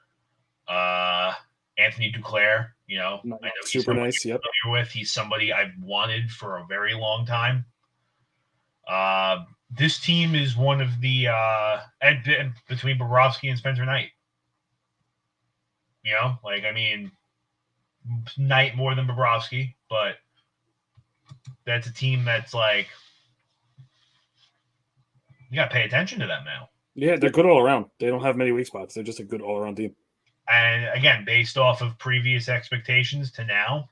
Anthony Duclair, I know super nice. Yep. With he's somebody I've wanted for a very long time. This team is one of the and between Bobrovsky and Spencer Knight. Knight more than Bobrovsky, but that's a team that's like you got to pay attention to them now. Yeah, they're good all around. They don't have many weak spots. They're just a good all around team. And again, based off of previous expectations to now,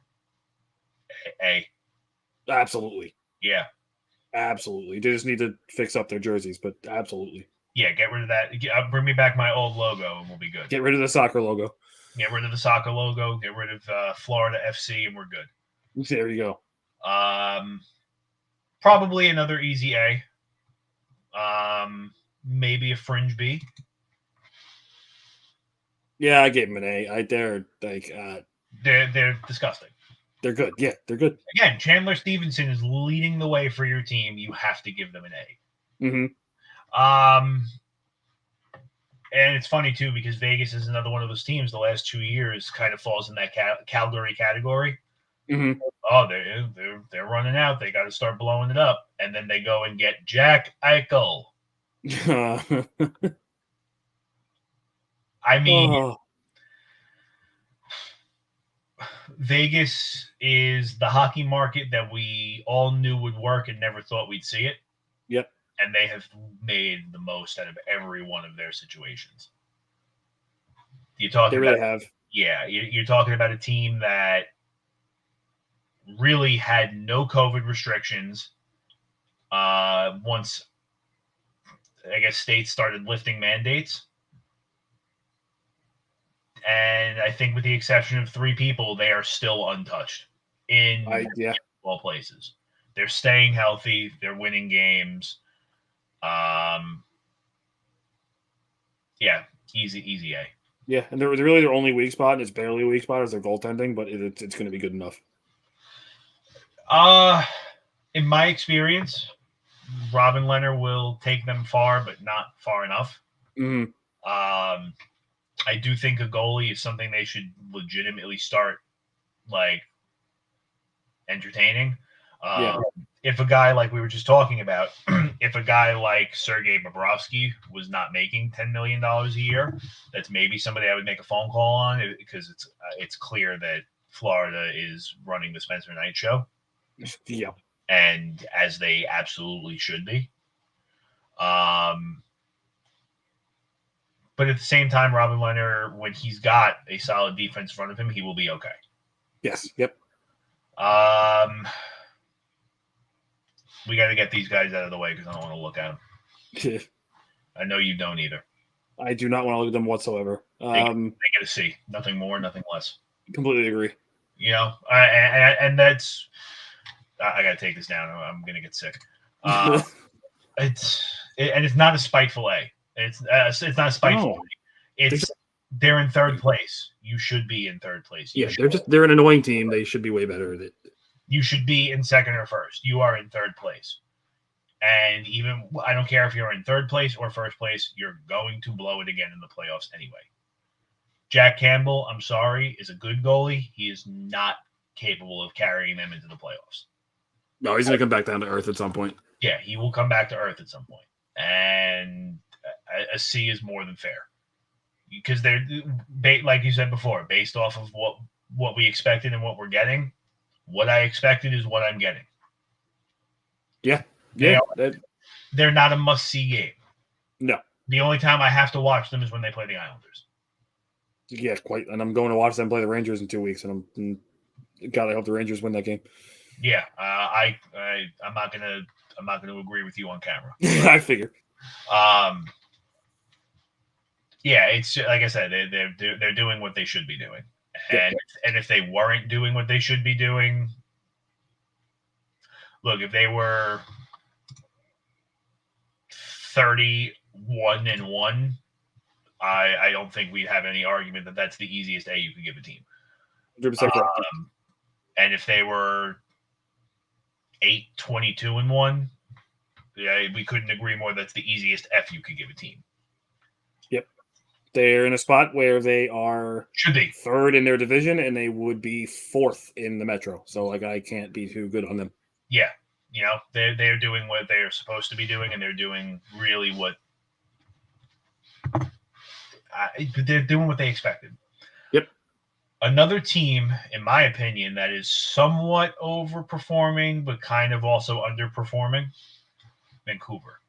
absolutely. Yeah. Absolutely. They just need to fix up their jerseys, but absolutely. Yeah, get rid of that. Bring me back my old logo and we'll be good. Get rid of the soccer logo. Get rid of the soccer logo. Get rid of Florida FC and we're good. There you go. Probably another easy A. Maybe a fringe B. Yeah, I gave them an A. They're like they're disgusting. They're good. Yeah, they're good. Again, Chandler Stevenson is leading the way for your team. You have to give them an A. Mm-hmm. And it's funny too because Vegas is another one of those teams. The last 2 years kind of falls in that Calgary category. Mm-hmm. Oh, they're running out. They got to start blowing it up, and then they go and get Jack Eichel. I mean, Vegas is the hockey market that we all knew would work and never thought we'd see it. Yep. And they have made the most out of every one of their situations. They really have. Yeah, you're talking about a team that really had no COVID restrictions once, I guess, states started lifting mandates. And I think with the exception of 3 people, they are still untouched in all places. They're staying healthy. They're winning games. Yeah, easy A. Yeah, and they're really their only weak spot, and it's barely a weak spot, is their goaltending, but it's going to be good enough. In my experience, Robin Leonard will take them far, but not far enough. Mm-hmm. I do think a goalie is something they should legitimately start entertaining. If a guy like we were just talking about, if a guy like Sergei Bobrovsky was not making $10 million a year, that's maybe somebody I would make a phone call on because it's clear that Florida is running the Spencer Knight show. Yeah. And as they absolutely should be. But at the same time, Robin Leonard, when he's got a solid defense in front of him, he will be okay. Yes. Yep. We got to get these guys out of the way because I don't want to look at them. I know you don't either. I do not want to look at them whatsoever. They get a C. Nothing more, nothing less. Completely agree. And that's... I got to take this down. I'm going to get sick. It's not a spiteful A. It's not a spiteful. No. They're in third place. You should be in third place. They're an annoying team. They should be way better. You should be in second or first. You are in third place. And even I don't care if you're in third place or first place, you're going to blow it again in the playoffs anyway. Jack Campbell, I'm sorry, is a good goalie. He is not capable of carrying them into the playoffs. No, he's going to come back down to earth at some point. Yeah, he will come back to earth at some point. And a C is more than fair. Because they're, like you said before, based off of what we expected and what we're getting, what I expected is what I'm getting. Yeah. They're not a must-see game. No. The only time I have to watch them is when they play the Islanders. Yeah, quite. And I'm going to watch them play the Rangers in 2 weeks. And God, I hope the Rangers win that game. Yeah, I'm not gonna agree with you on camera. I figure. Yeah, it's like I said, they're doing what they should be doing, and if they weren't doing what they should be doing, look, if they were 31-1, I don't think we'd have any argument that that's the easiest A you could give a team. 100% correct. And if they were 8-22-1, yeah, we couldn't agree more. That's the easiest F you could give a team. Yep. They're in a spot where they should be third in their division, and they would be fourth in the Metro. So, like, I can't be too good on them. Yeah, they're doing what they're supposed to be doing, and they're doing really what they're doing what they expected. Yep. Another team, in my opinion, that is somewhat overperforming, but kind of also underperforming, Vancouver.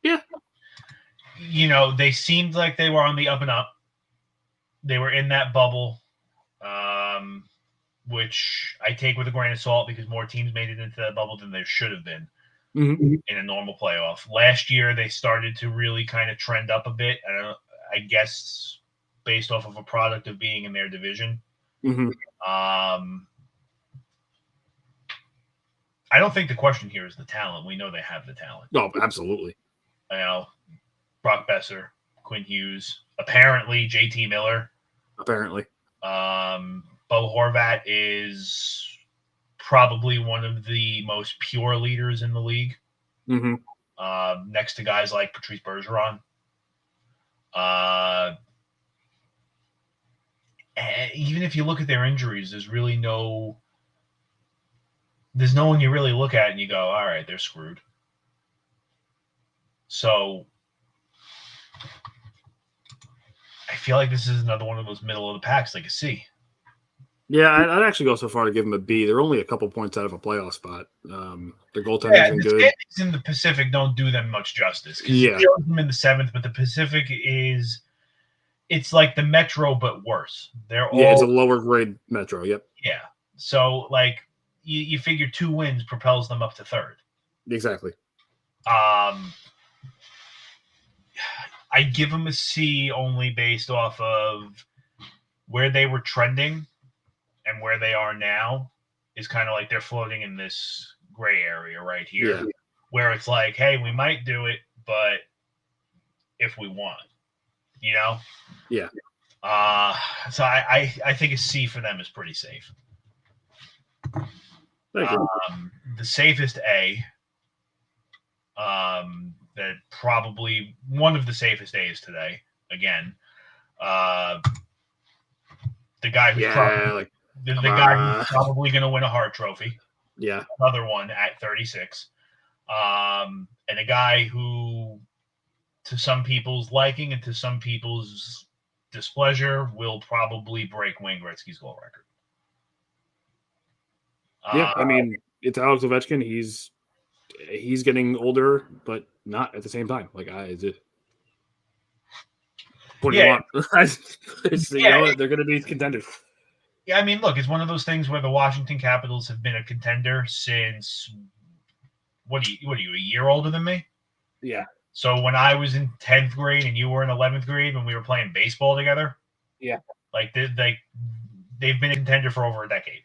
Yeah. They seemed like they were on the up and up. They were in that bubble, which I take with a grain of salt because more teams made it into that bubble than there should have been in a normal playoff. Last year, they started to really kind of trend up a bit. I guess based off of a product of being in their division. Mm-hmm. I don't think the question here is the talent. We know they have the talent. No, absolutely. Brock Besser, Quinn Hughes, apparently JT Miller. Apparently. Bo Horvat is probably one of the most pure leaders in the league. Mm-hmm. Next to guys like Patrice Bergeron. Even if you look at their injuries, there's no one you really look at and you go, all right, they're screwed. So I feel like this is another one of those middle of the packs, like a C. Yeah, I'd actually go so far to give them a B. They're only a couple points out of a playoff spot. Their goaltending's been good. The in the Pacific don't do them much justice. Yeah. You them in the 7th, but the Pacific it's like the Metro, but worse. It's a lower grade Metro. Yep. Yeah. So, like, you figure 2 wins propels them up to 3rd. Exactly. I give them a C only based off of where they were trending and where they are now is kind of like they're floating in this gray area right here where it's like, hey, we might do it, but if we want, Yeah. So I think a C for them is pretty safe. The safest A, that probably one of the safest A's today. Again, the guy who's probably going to win a Hart Trophy. Yeah, another one at 36, and a guy who, to some people's liking and to some people's displeasure, will probably break Wayne Gretzky's goal record. Yeah, I mean, it's Alex Ovechkin. He's getting older, but not at the same time. Like what do you want? They're going to be contenders. Yeah, I mean, look, it's one of those things where the Washington Capitals have been a contender since what are you, a year older than me? Yeah. So when I was in 10th grade and you were in 11th grade when we were playing baseball together, like they've been a contender for over a decade.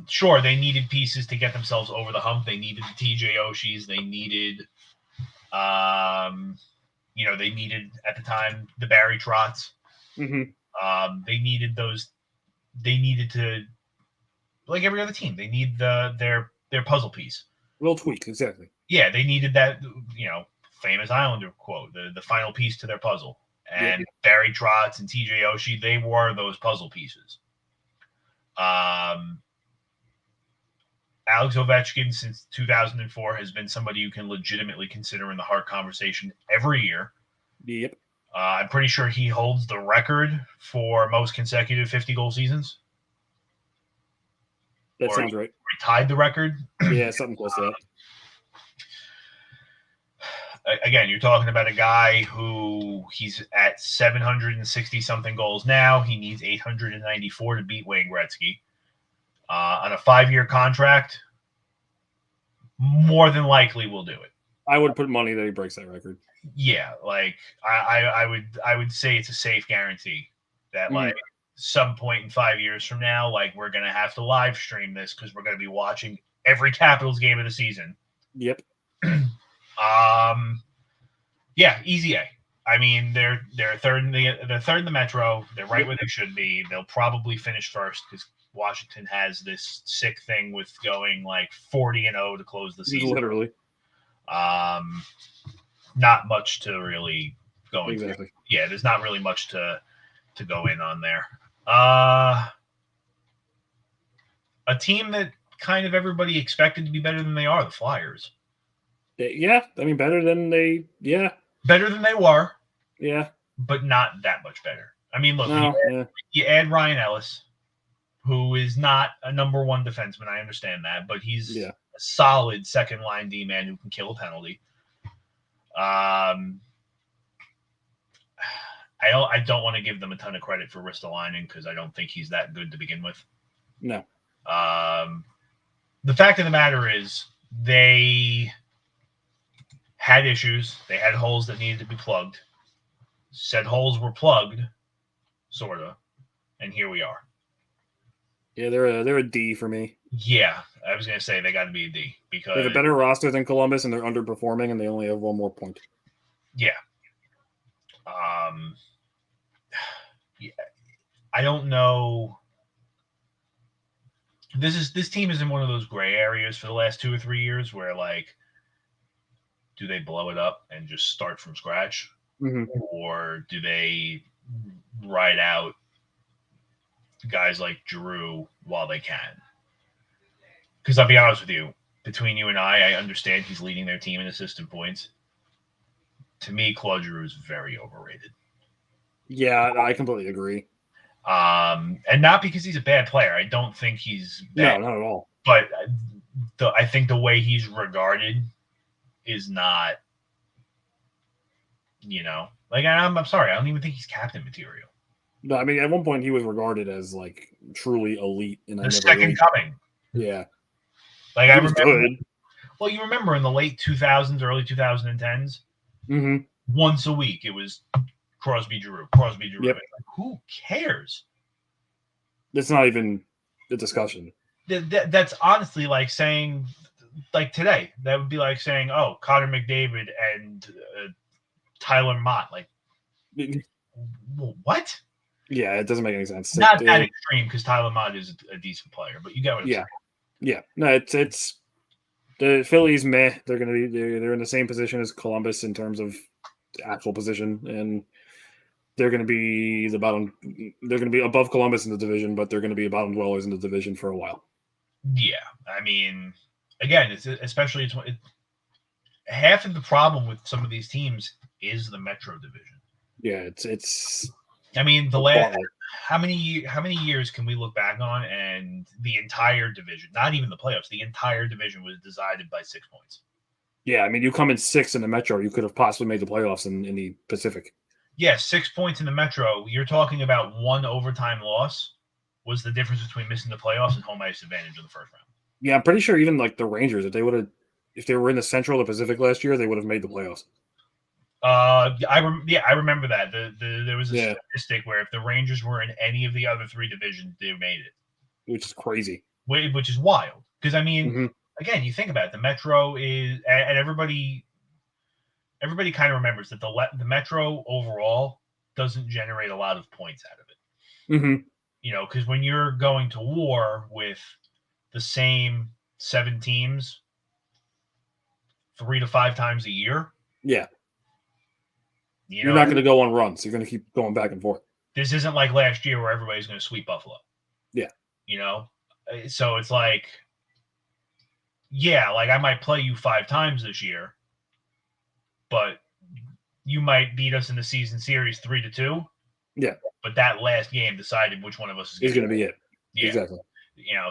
Sure, they needed pieces to get themselves over the hump. They needed the TJ Oshis. They needed, they needed at the time the Barry Trotz. Mm-hmm. They needed those. They needed to, like every other team, they need their puzzle piece. Little tweak, exactly. Yeah, they needed that, famous Islander quote, the final piece to their puzzle. And Barry Trotz and TJ Oshie, they were those puzzle pieces. Alex Ovechkin, since 2004, has been somebody you can legitimately consider in the Hart conversation every year. Yep. I'm pretty sure he holds the record for most consecutive 50-goal seasons. That sounds right. He tied the record. Yeah, something close to that. Again, you're talking about a guy who he's at 760-something goals now. He needs 894 to beat Wayne Gretzky. On a 5-year contract, more than likely will do it. I would put money that he breaks that record. Yeah, like I would say it's a safe guarantee that like some point in 5 years from now, like we're gonna have to live stream this because we're gonna be watching every Capitals game of the season. Yep. Yeah, easy A. I mean, they're third in the Metro. They're right where they should be. They'll probably finish first because Washington has this sick thing with going like 40-0 to close the season. Literally. Not much to really go into. Exactly. Yeah, there's not really much to go in on there. A team that kind of everybody expected to be better than they are, the Flyers. Yeah, I mean, better than they were. Yeah. But not that much better. I mean, look, you add Ryan Ellis, who is not a number one defenseman. I understand that, but he's a solid second line D man who can kill a penalty. I don't want to give them a ton of credit for Ristolainen because I don't think he's that good to begin with. No. The fact of the matter is they had issues. They had holes that needed to be plugged. Said holes were plugged, sort of, and here we are. Yeah, they're a D for me. Yeah, I was going to say they got to be a D because they have a better roster than Columbus, and they're underperforming, and they only have one more point. Yeah. Yeah. I don't know. This team is in one of those gray areas for the last 2 or 3 years where, like, do they blow it up and just start from scratch? Mm-hmm. Or do they ride out guys like Giroux while they can? Because I'll be honest with you, between you and I understand he's leading their team in assist points. To me, Claude Giroux is very overrated. Yeah, I completely agree. And not because he's a bad player. I don't think he's bad. No, not at all. But I think the way he's regarded is not, like, I'm sorry. I don't even think he's captain material. No, I mean, at one point he was regarded as like truly elite. And the second coming. Yeah. Like, I remember. Well, you remember in the late 2000s, early 2010s, once a week it was Crosby Giroux. Yep. Like, who cares? That's not even the discussion. That's honestly like saying, like today, that would be like saying, oh, Connor McDavid and Tyler Mott. Like, what? Yeah, it doesn't make any sense. Not that extreme because Tyler Mott is a decent player, but you get what I'm saying. Yeah. No, it's the Phillies. Meh. They're in the same position as Columbus in terms of actual position, and they're going to be the bottom. They're going to be above Columbus in the division, but they're going to be bottom dwellers in the division for a while. Yeah, I mean, again, especially half of the problem with some of these teams is the Metro division. Yeah, it's. I mean, the last how many years can we look back on, and the entire division, not even the playoffs, the entire division was decided by 6 points. Yeah, I mean, you come in 6th in the Metro, you could have possibly made the playoffs in the Pacific. Yeah, 6 points in the Metro. You're talking about one overtime loss was the difference between missing the playoffs and home ice advantage in the first round. Yeah, I'm pretty sure even like the Rangers, if they were in the Central or Pacific last year, they would have made the playoffs. I remember that. There was a statistic where if the Rangers were in any of the other 3 divisions, they made it. Which is crazy. Which is wild. Because, I mean, again, you think about it. The Metro is, and everybody kind of remembers that the Metro overall doesn't generate a lot of points out of it. Mm-hmm. Because when you're going to war with the same 7 teams 3 to 5 times a year. Yeah. You're not going to go on runs. You're going to keep going back and forth. This isn't like last year where everybody's going to sweep Buffalo. Yeah. So it's like, yeah, like I might play you 5 times this year, but you might beat us in the season series 3-2. Yeah. But that last game decided which one of us is going to be it. Yeah. Exactly.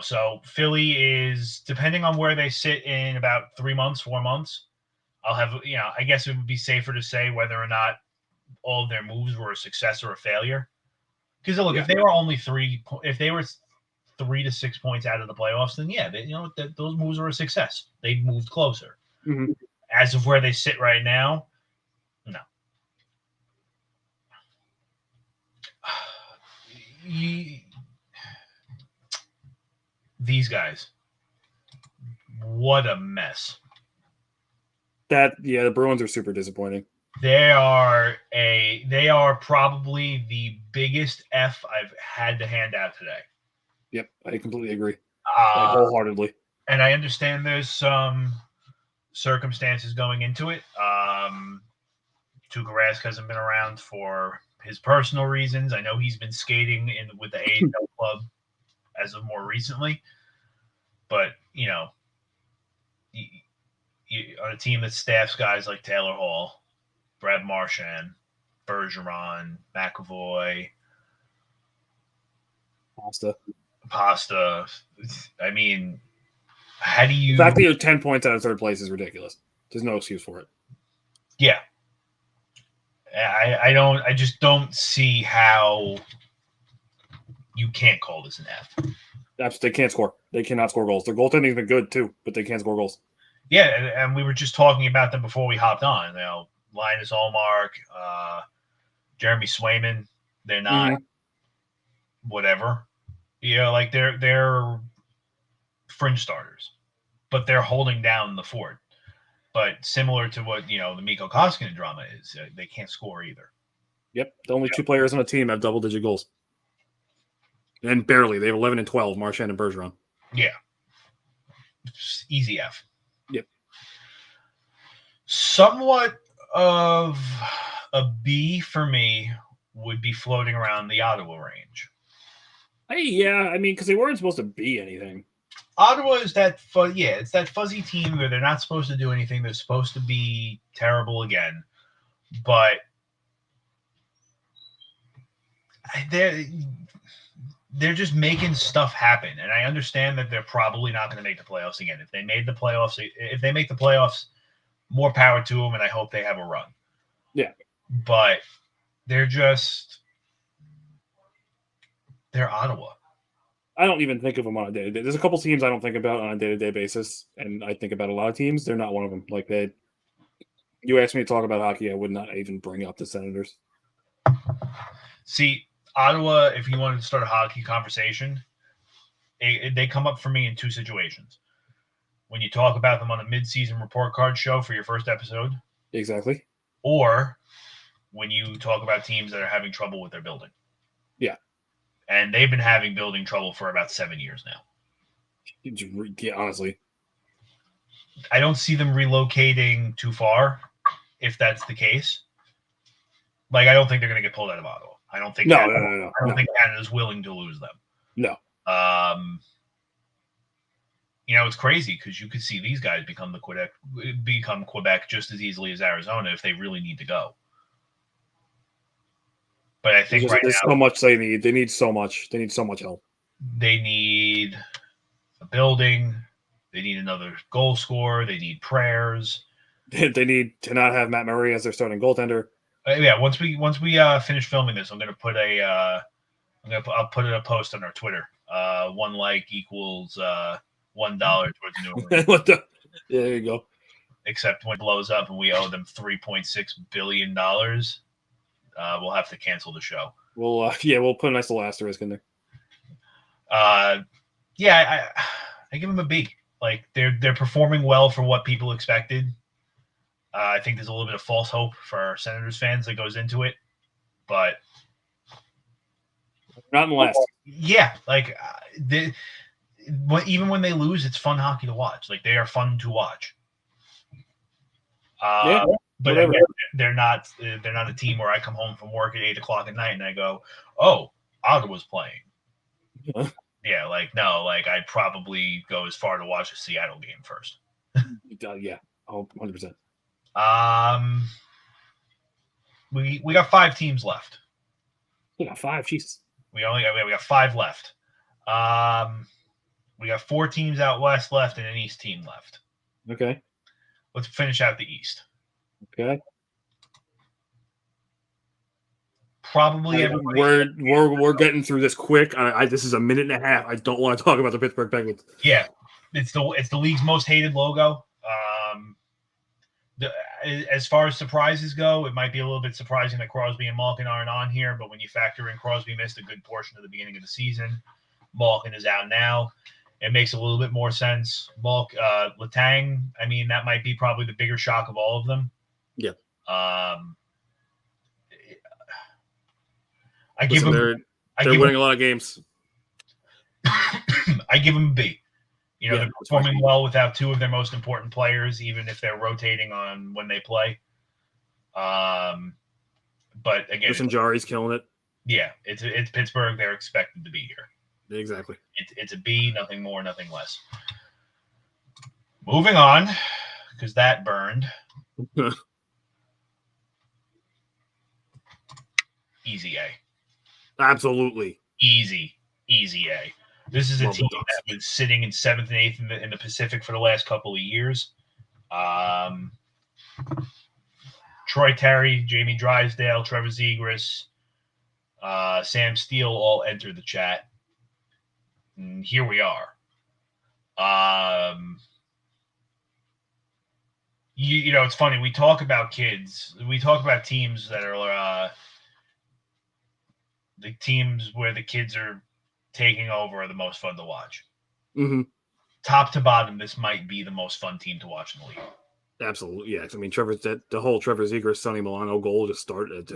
So Philly is, depending on where they sit in about 3 months, 4 months, I'll have, I guess it would be safer to say whether or not all of their moves were a success or a failure. Because look, if they were only 3 to 6 points out of the playoffs, then yeah, those moves were a success. They moved closer. Mm-hmm. As of where they sit right now, no. These guys, what a mess. The Bruins are super disappointing. They are probably the biggest F I've had to hand out today. Yep, I completely agree. Wholeheartedly. And I understand there's some circumstances going into it. Tuukka Rask hasn't been around for his personal reasons. I know he's been skating with the AHL club as of more recently. But, on a team that staffs guys like Taylor Hall, Brad Marchand, Bergeron, McAvoy, Pasta. I mean, how do you... The fact that you're 10 points out of third place is ridiculous. There's no excuse for it. Yeah. I just don't see how you can't call this an F. They can't score. They cannot score goals. Their goaltending's been good too, but they can't score goals. Yeah, and we were just talking about them before we hopped on. Linus Ullmark, Jeremy Swayman, they're not whatever. Like they're fringe starters, but they're holding down the fort. But similar to what the Mikko Koskinen drama is, they can't score either. Yep, the only 2 players on the team have double-digit goals, and barely. They have 11 and 12. Marchand and Bergeron. Yeah, just easy F. Yep. Somewhat of a B for me would be floating around the Ottawa range. Because they weren't supposed to be anything. Ottawa is it's that fuzzy team where they're not supposed to do anything. They're supposed to be terrible again, but they're just making stuff happen. And I understand that they're probably not going to make the playoffs again. If they make the playoffs, more power to them, and I hope they have a run. Yeah, but they're Ottawa. I don't even think of them on a day-to-day. There's a couple teams I don't think about on a day-to-day basis, and I think about a lot of teams. They're not one of them. Like you asked me to talk about hockey, I would not even bring up the Senators. See, Ottawa, if you wanted to start a hockey conversation, they come up for me in 2 situations. When you talk about them on a mid-season report card show for your first episode. Exactly. Or when you talk about teams that are having trouble with their building. Yeah. And they've been having building trouble for about 7 years now. Yeah, honestly. I don't see them relocating too far, if that's the case. Like, I don't think they're going to get pulled out of Ottawa. I don't think no. I don't think Canada's willing to lose them. No. It's crazy because you could see these guys become Quebec just as easily as Arizona if they really need to go. But I think there's so much they need. They need so much. They need so much help. They need a building. They need another goal scorer. They need prayers. They need to not have Matt Murray as their starting goaltender. Once we finish filming this, I'm gonna put I'll put a post on our Twitter. 1 like equals $1 towards new. There you go. Except when it blows up and we owe them $3.6 billion, we'll have to cancel the show. We'll put a nice little asterisk in there. I give them a B. Like they're performing well for what people expected. I think there's a little bit of false hope for our Senators fans that goes into it, but not unless. Yeah, like even when they lose, it's fun hockey to watch. Like they are fun to watch. But again, they're not a team where I come home from work at 8:00 at night and I go, "Oh, Ottawa's playing." Yeah, like no, like I'd probably go as far to watch a Seattle game first. Yeah, 100%. We got 5 teams left. We got 5. Jesus. We got 5 left. We got 4 teams out west left and an East team left. Okay. Let's finish out the East. Okay. Probably we're getting through this quick. This is a minute and a half. I don't want to talk about the Pittsburgh Penguins. Yeah, it's the league's most hated logo. As far as surprises go, it might be a little bit surprising that Crosby and Malkin aren't on here, but when you factor in Crosby missed a good portion of the beginning of the season, Malkin is out now. It makes a little bit more sense. Letang, I mean, that might be probably the bigger shock of all of them. Yeah. They're winning a lot of games. I give them a B. They're performing well without 2 of their most important players, even if they're rotating on when they play. But again, Jari's killing it. Yeah, it's Pittsburgh. They're expected to be here. Exactly. It's a B, nothing more, nothing less. Moving on, because that burned. Easy A. Absolutely. Easy A. This is a team that was sitting in 7th and 8th in the Pacific for the last couple of years. Troy Terry, Jamie Drysdale, Trevor Zegras, Sam Steele all entered the chat. And here we are. It's funny. We talk about kids. We talk about teams that are the teams where the kids are taking over are the most fun to watch. Mm-hmm. Top to bottom, this might be the most fun team to watch in the league. Absolutely, yes. I mean, the whole Trevor Zegras, Sonny Milano goal just started.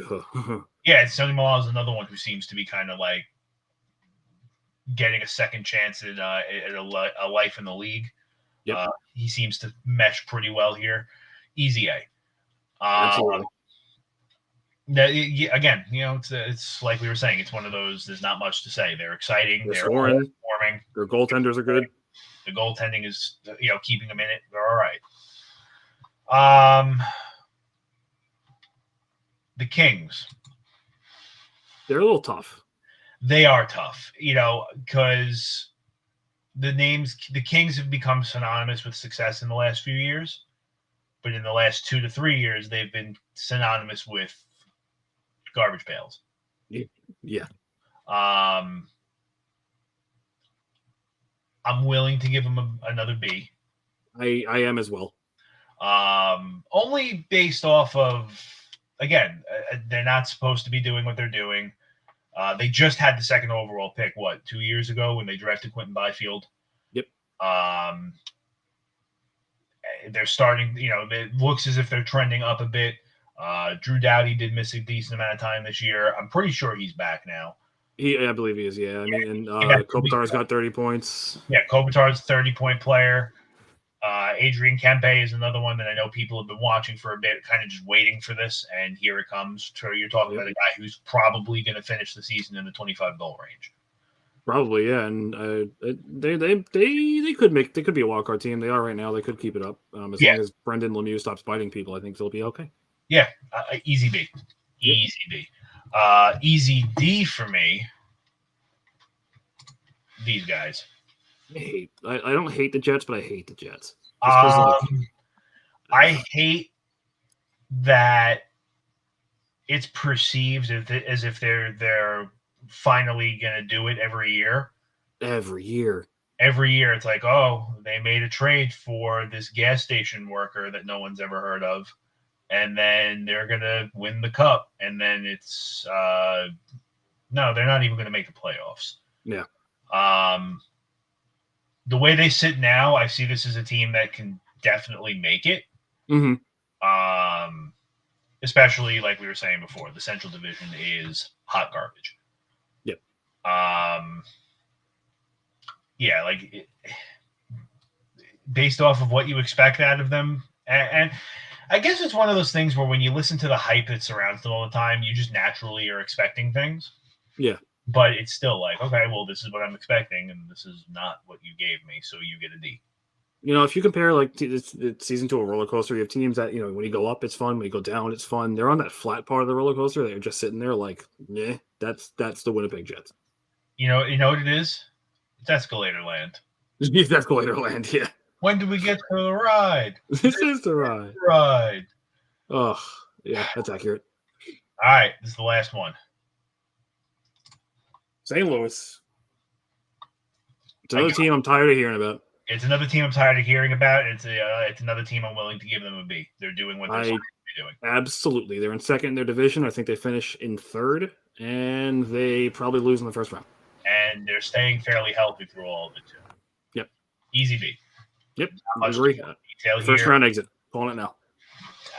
Yeah, Sonny Milano is another one who seems to be kind of like getting a second chance at a life in the league. Yep. He seems to mesh pretty well here. Easy A. Absolutely. Again, it's like we were saying. It's one of those. There's not much to say. They're exciting. They're performing. Their goaltenders are good. The goaltending is, keeping them in it. They're all right. The Kings. They're a little tough. They are tough, because the Kings have become synonymous with success in the last few years, but in the last 2 to 3 years, they've been synonymous with garbage pails. Yeah. I'm willing to give them another B. I am as well. Only based off of, again, they're not supposed to be doing what they're doing. They just had the 2nd overall pick, 2 years ago when they drafted Quentin Byfield? Yep. They're starting, it looks as if they're trending up a bit. Drew Doughty did miss a decent amount of time this year. I'm pretty sure he's back now. I believe he is, yeah. I mean, and Kopitar's got 30 points. Yeah, Kopitar's a 30-point player. Adrian Kempe is another one that I know people have been watching for a bit, kind of just waiting for this, and here it comes. So you're talking about a guy who's probably going to finish the season in the 25-goal range. Probably, yeah, and they could be a wild card team. They are right now. They could keep it up long as Brendan Lemieux stops biting people. I think they'll be okay. Yeah, easy B, easy B, easy D for me. These guys. I don't hate the Jets, but I hate the Jets. I hate that it's perceived as if they're finally going to do it every year. Every year, it's like, oh, they made a trade for this gas station worker that no one's ever heard of, and then they're going to win the cup, and then it's no, they're not even going to make the playoffs. Yeah. The way they sit now, I see this as a team that can definitely make it. Mm-hmm. Especially like we were saying before, the Central Division is hot garbage. Yep. Yeah, like based off of what you expect out of them, and I guess it's one of those things where when you listen to the hype that surrounds them all the time, you just naturally are expecting things. Yeah. But it's still like, okay, well, this is what I'm expecting, and this is not what you gave me, so you get a D. If you compare like this season to a roller coaster, you have teams that when you go up, it's fun. When you go down, it's fun. They're on that flat part of the roller coaster. They're just sitting there like, yeah, that's the Winnipeg Jets. You know what it is? It's escalator land. It's escalator land. Yeah. When do we get to the ride? This is the ride. Ride. Oh, yeah, that's accurate. All right, this is the last one. St. Louis. It's another team I'm tired of hearing about. It's another team I'm tired of hearing about. It's another team I'm willing to give them a B. They're doing what they're supposed to be doing. Absolutely. They're in second in their division. I think they finish in third, and they probably lose in the first round. And they're staying fairly healthy through all of it, too. Yep. Easy B. Yep. I agree. First round exit. Calling it now.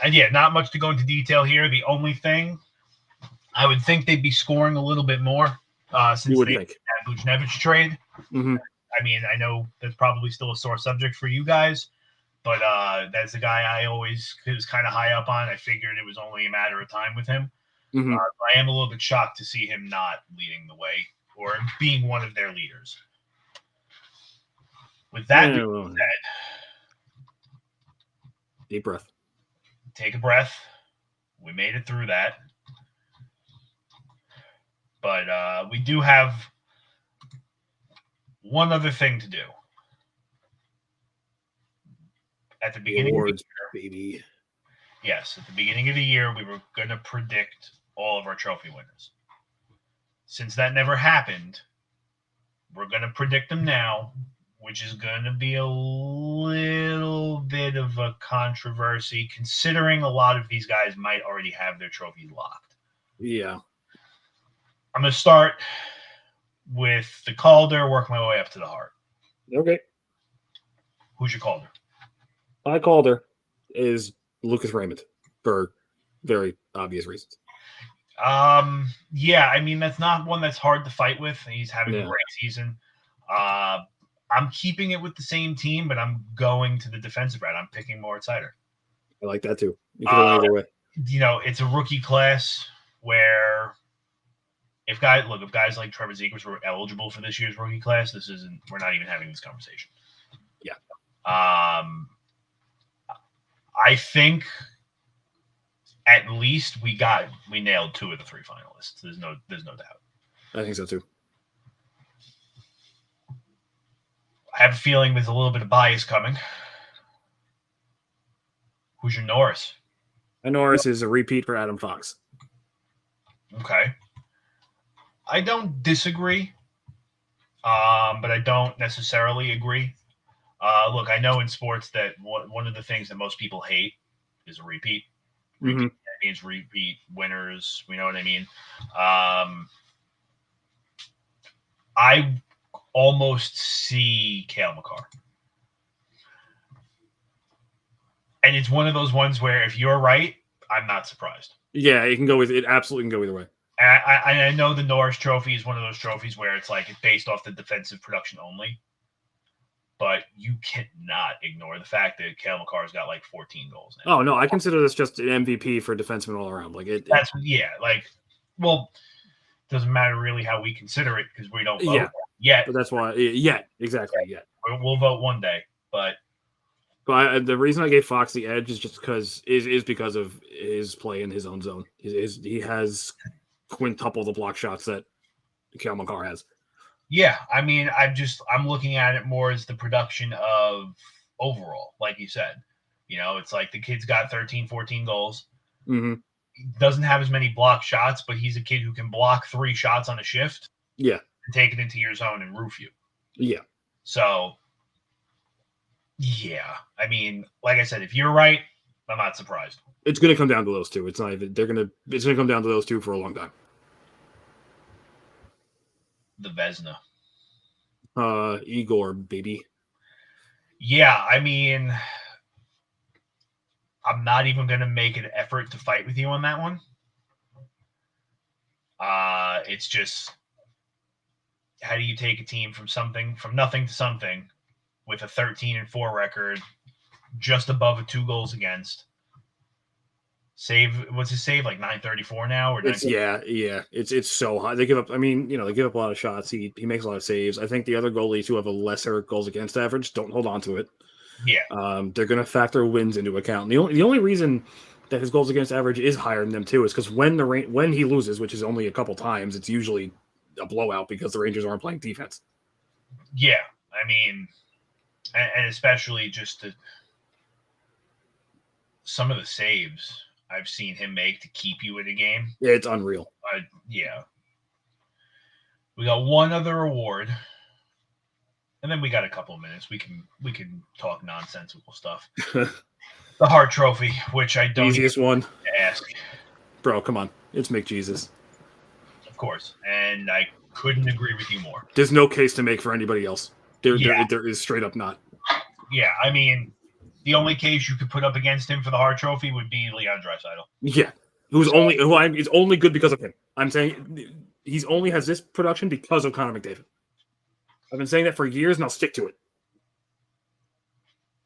And yeah, not much to go into detail here. The only thing, I would think they'd be scoring a little bit more since they had Buchnevich trade. Mm-hmm. I mean, I know that's probably still a sore subject for you guys, but that's the guy I always was kind of high up on. I figured it was only a matter of time with him. Mm-hmm. I am a little bit shocked to see him not leading the way or being one of their leaders. With that being said, deep breath. Take a breath. We made it through that. But we do have one other thing to do. At the beginning of the year, baby. Yes, at the beginning of the year, we were going to predict all of our trophy winners. Since that never happened, we're going to predict them now, which is going to be a little bit of a controversy, considering a lot of these guys might already have their trophies locked. Yeah. I'm going to start with the Calder, work my way up to the Hart. Okay. Who's your Calder? My Calder is Lucas Raymond for very obvious reasons. Yeah, I mean, that's not one that's hard to fight with. He's having a great season. I'm keeping it with the same team, but I'm going to the defensive route. I'm picking Moritz Seider. I like that too. You could go either way. It's a rookie class where if guys like Trevor Zegras were eligible for this year's rookie class, we're not even having this conversation. Yeah. I think at least we nailed 2 of the 3 finalists. There's no doubt. I think so too. I have a feeling there's a little bit of bias coming. Who's your Norris? My Norris is a repeat for Adam Fox. Okay. I don't disagree, but I don't necessarily agree. Look, I know in sports that one of the things that most people hate is a repeat. Mm-hmm. That means repeat winners. We know what I mean. I almost see Cale Makar. And it's one of those ones where if you're right, I'm not surprised. Yeah, it absolutely can go either way. I know the Norris Trophy is one of those trophies where it's like it's based off the defensive production only. But you cannot ignore the fact that Cale Makar's got like 14 goals now. Oh, no, I consider this just an MVP for defenseman all around. Doesn't matter really how we consider it because we don't vote yet. But that's why, exactly. We'll vote one day, but the reason I gave Fox the edge is just because of his play in his own zone. He has quintuple the block shots that Cale Makar has. Yeah, I mean, I'm looking at it more as the production of overall, like you said. It's like the kid's got 13, 14 goals. Mm-hmm. He doesn't have as many block shots, but he's a kid who can block 3 shots on a shift. Yeah. And take it into your zone and roof you. Yeah. So, yeah. I mean, like I said, if you're right, I'm not surprised. It's going to come down to those two. It's going to come down to those two for a long time. The Vezina. Igor, baby. Yeah, I mean, I'm not even going to make an effort to fight with you on that one. It's just, how do you take a team from nothing to something with a 13-4 record, just above a 2 goals against, Save, what's his save, like 934 now? Or It's it's so high. They give up. I mean, they give up a lot of shots. He makes a lot of saves. I think the other goalies who have a lesser goals against average don't hold on to it. Yeah. They're going to factor wins into account. And the only reason that his goals against average is higher than them too is because when he loses, which is only a couple times, it's usually a blowout because the Rangers aren't playing defense. Yeah, I mean, and especially just some of the saves I've seen him make to keep you in a game. Yeah, it's unreal. Yeah. We got one other award, and then we got a couple of minutes. We can talk nonsensical stuff. The Hart Trophy, which I don't easiest one ask. Bro, come on. It's McJesus. Of course. And I couldn't agree with you more. There's no case to make for anybody else. There is straight up not. Yeah, I mean, the only case you could put up against him for the Hart Trophy would be Leon Draisaitl. Yeah. It's only good because of him. I'm saying he's only has this production because of Connor McDavid. I've been saying that for years, and I'll stick to it.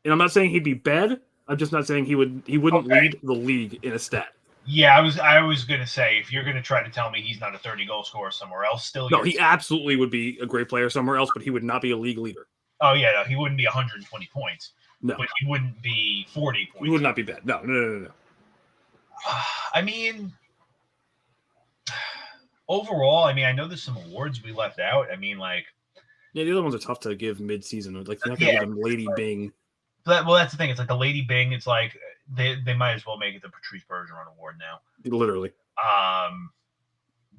And I'm not saying he'd be bad. I'm just not saying he wouldn't lead the league in a stat. Yeah, I was gonna say, if you're gonna try to tell me he's not a 30-goal scorer somewhere else, still no, he absolutely would be a great player somewhere else, but he would not be a league leader. Oh yeah, no, he wouldn't be 120 points. No, but he wouldn't be 40 points. He would not be bad. No. I mean, overall, I know there's some awards we left out. Yeah, the other ones are tough to give mid-season. Like, you have to give them Lady Bing. Well, that's the thing. It's like the Lady Bing. It's like they might as well make it the Patrice Bergeron Award now. Literally.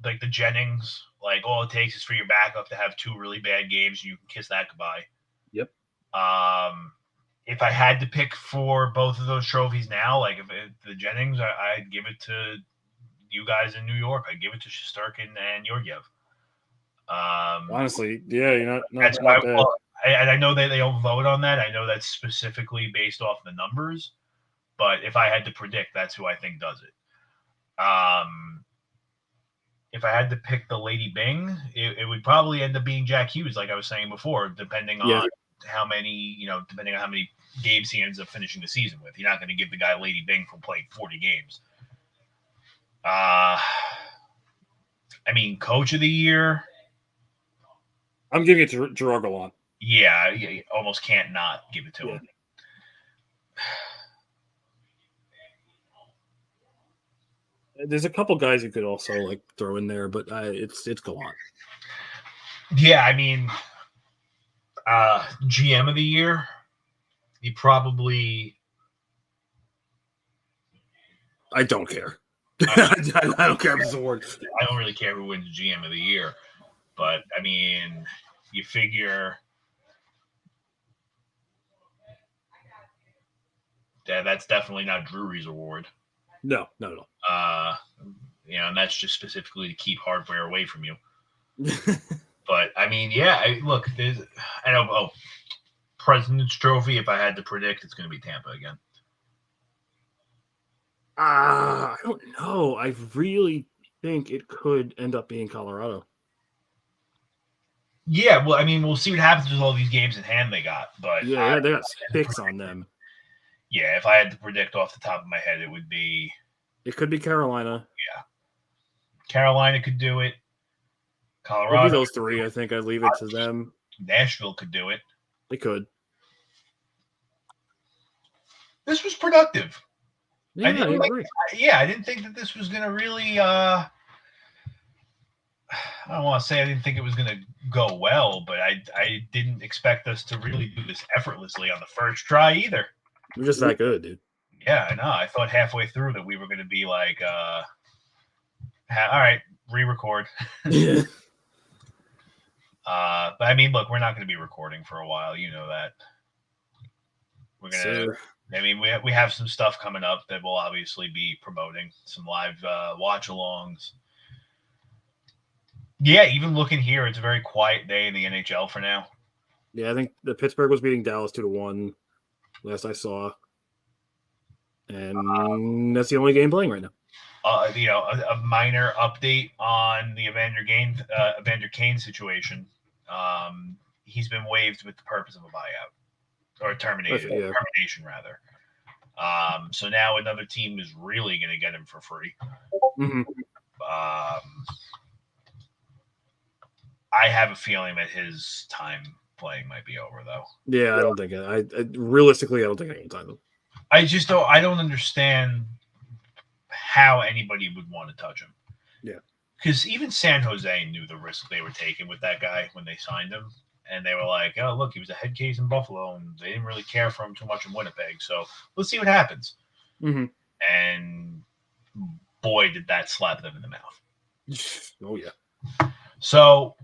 Like the Jennings. Like, all it takes is for your backup to have 2 really bad games. You can kiss that goodbye. Yep. If I had to pick for both of those trophies now, like if the Jennings, I'd give it to you guys in New York. I'd give it to Shesterkin and Georgiev. Honestly, yeah, you're not that's bad. Well, I know they don't vote on that. I know that's specifically based off the numbers, but if I had to predict, that's who I think does it. If I had to pick the Lady Bing, it would probably end up being Jack Hughes, like I was saying before, depending on how many games he ends up finishing the season with. You're not going to give the guy Lady Bing for playing 40 games. Coach of the year. I'm giving it to Gerard Gallant. Yeah, you almost can't not give it to him. There's a couple guys you could also throw in there, but it's Gallant. Yeah, GM of the year. He probably. I don't care. I don't care if it's a award. I don't really care who wins GM of the year, but you figure that's definitely not Drury's award. No. And that's just specifically to keep hardware away from you. But look, President's Trophy. If I had to predict, it's going to be Tampa again. I don't know. I really think it could end up being Colorado. Yeah, well, we'll see what happens with all these games in hand they got. But yeah, they got 6 on them. Yeah, if I had to predict off the top of my head, it would be. It could be Carolina. Yeah, Carolina could do it. Colorado. It'd be those 3. I think I'd leave it to them. Nashville could do it. They could. This was productive. Yeah, I agree. I didn't think that this was going to really. I don't want to say I didn't think it was going to go well, but I didn't expect us to really do this effortlessly on the first try either. We're just that good, dude. Yeah, I know. I thought halfway through that we were going to be like, all right, re-record. Yeah. But look, we're not going to be recording for a while. You know that. We're going to. We have some stuff coming up that we'll obviously be promoting, some live watch-alongs. Yeah, even looking here, it's a very quiet day in the NHL for now. Yeah, I think the Pittsburgh was beating Dallas 2-1 last I saw. And that's the only game playing right now. A minor update on the Evander Kane situation. He's been waived with the purpose of a buyout or termination rather. So now another team is really going to get him for free. Mm-hmm. I have a feeling that his time playing might be over, though. Yeah, I don't think realistically, I don't think I can time him. I don't understand how anybody would want to touch him. Yeah. Because even San Jose knew the risk they were taking with that guy when they signed him. And they were like, oh, look, he was a head case in Buffalo, and they didn't really care for him too much in Winnipeg. So let's see what happens. Mm-hmm. And boy, did that slap them in the mouth. Oh, yeah. So,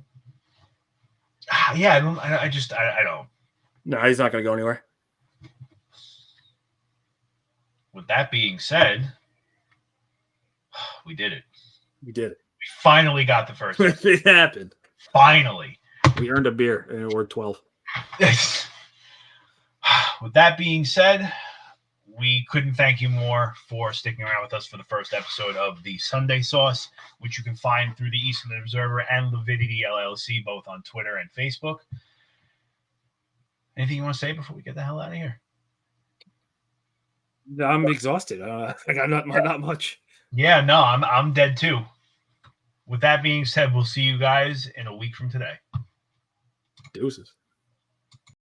yeah, I don't. No, he's not going to go anywhere. With that being said, we did it. We did it. We finally got the first. It happened. Finally. We earned a beer, and we're 12. With that being said, we couldn't thank you more for sticking around with us for the first episode of the Sunday Sauce, which you can find through the Eastern Observer and Lividity LLC, both on Twitter and Facebook. Anything you want to say before we get the hell out of here? I'm exhausted. I got not much. Yeah, no, I'm dead too. With that being said, we'll see you guys in a week from today. Deuces.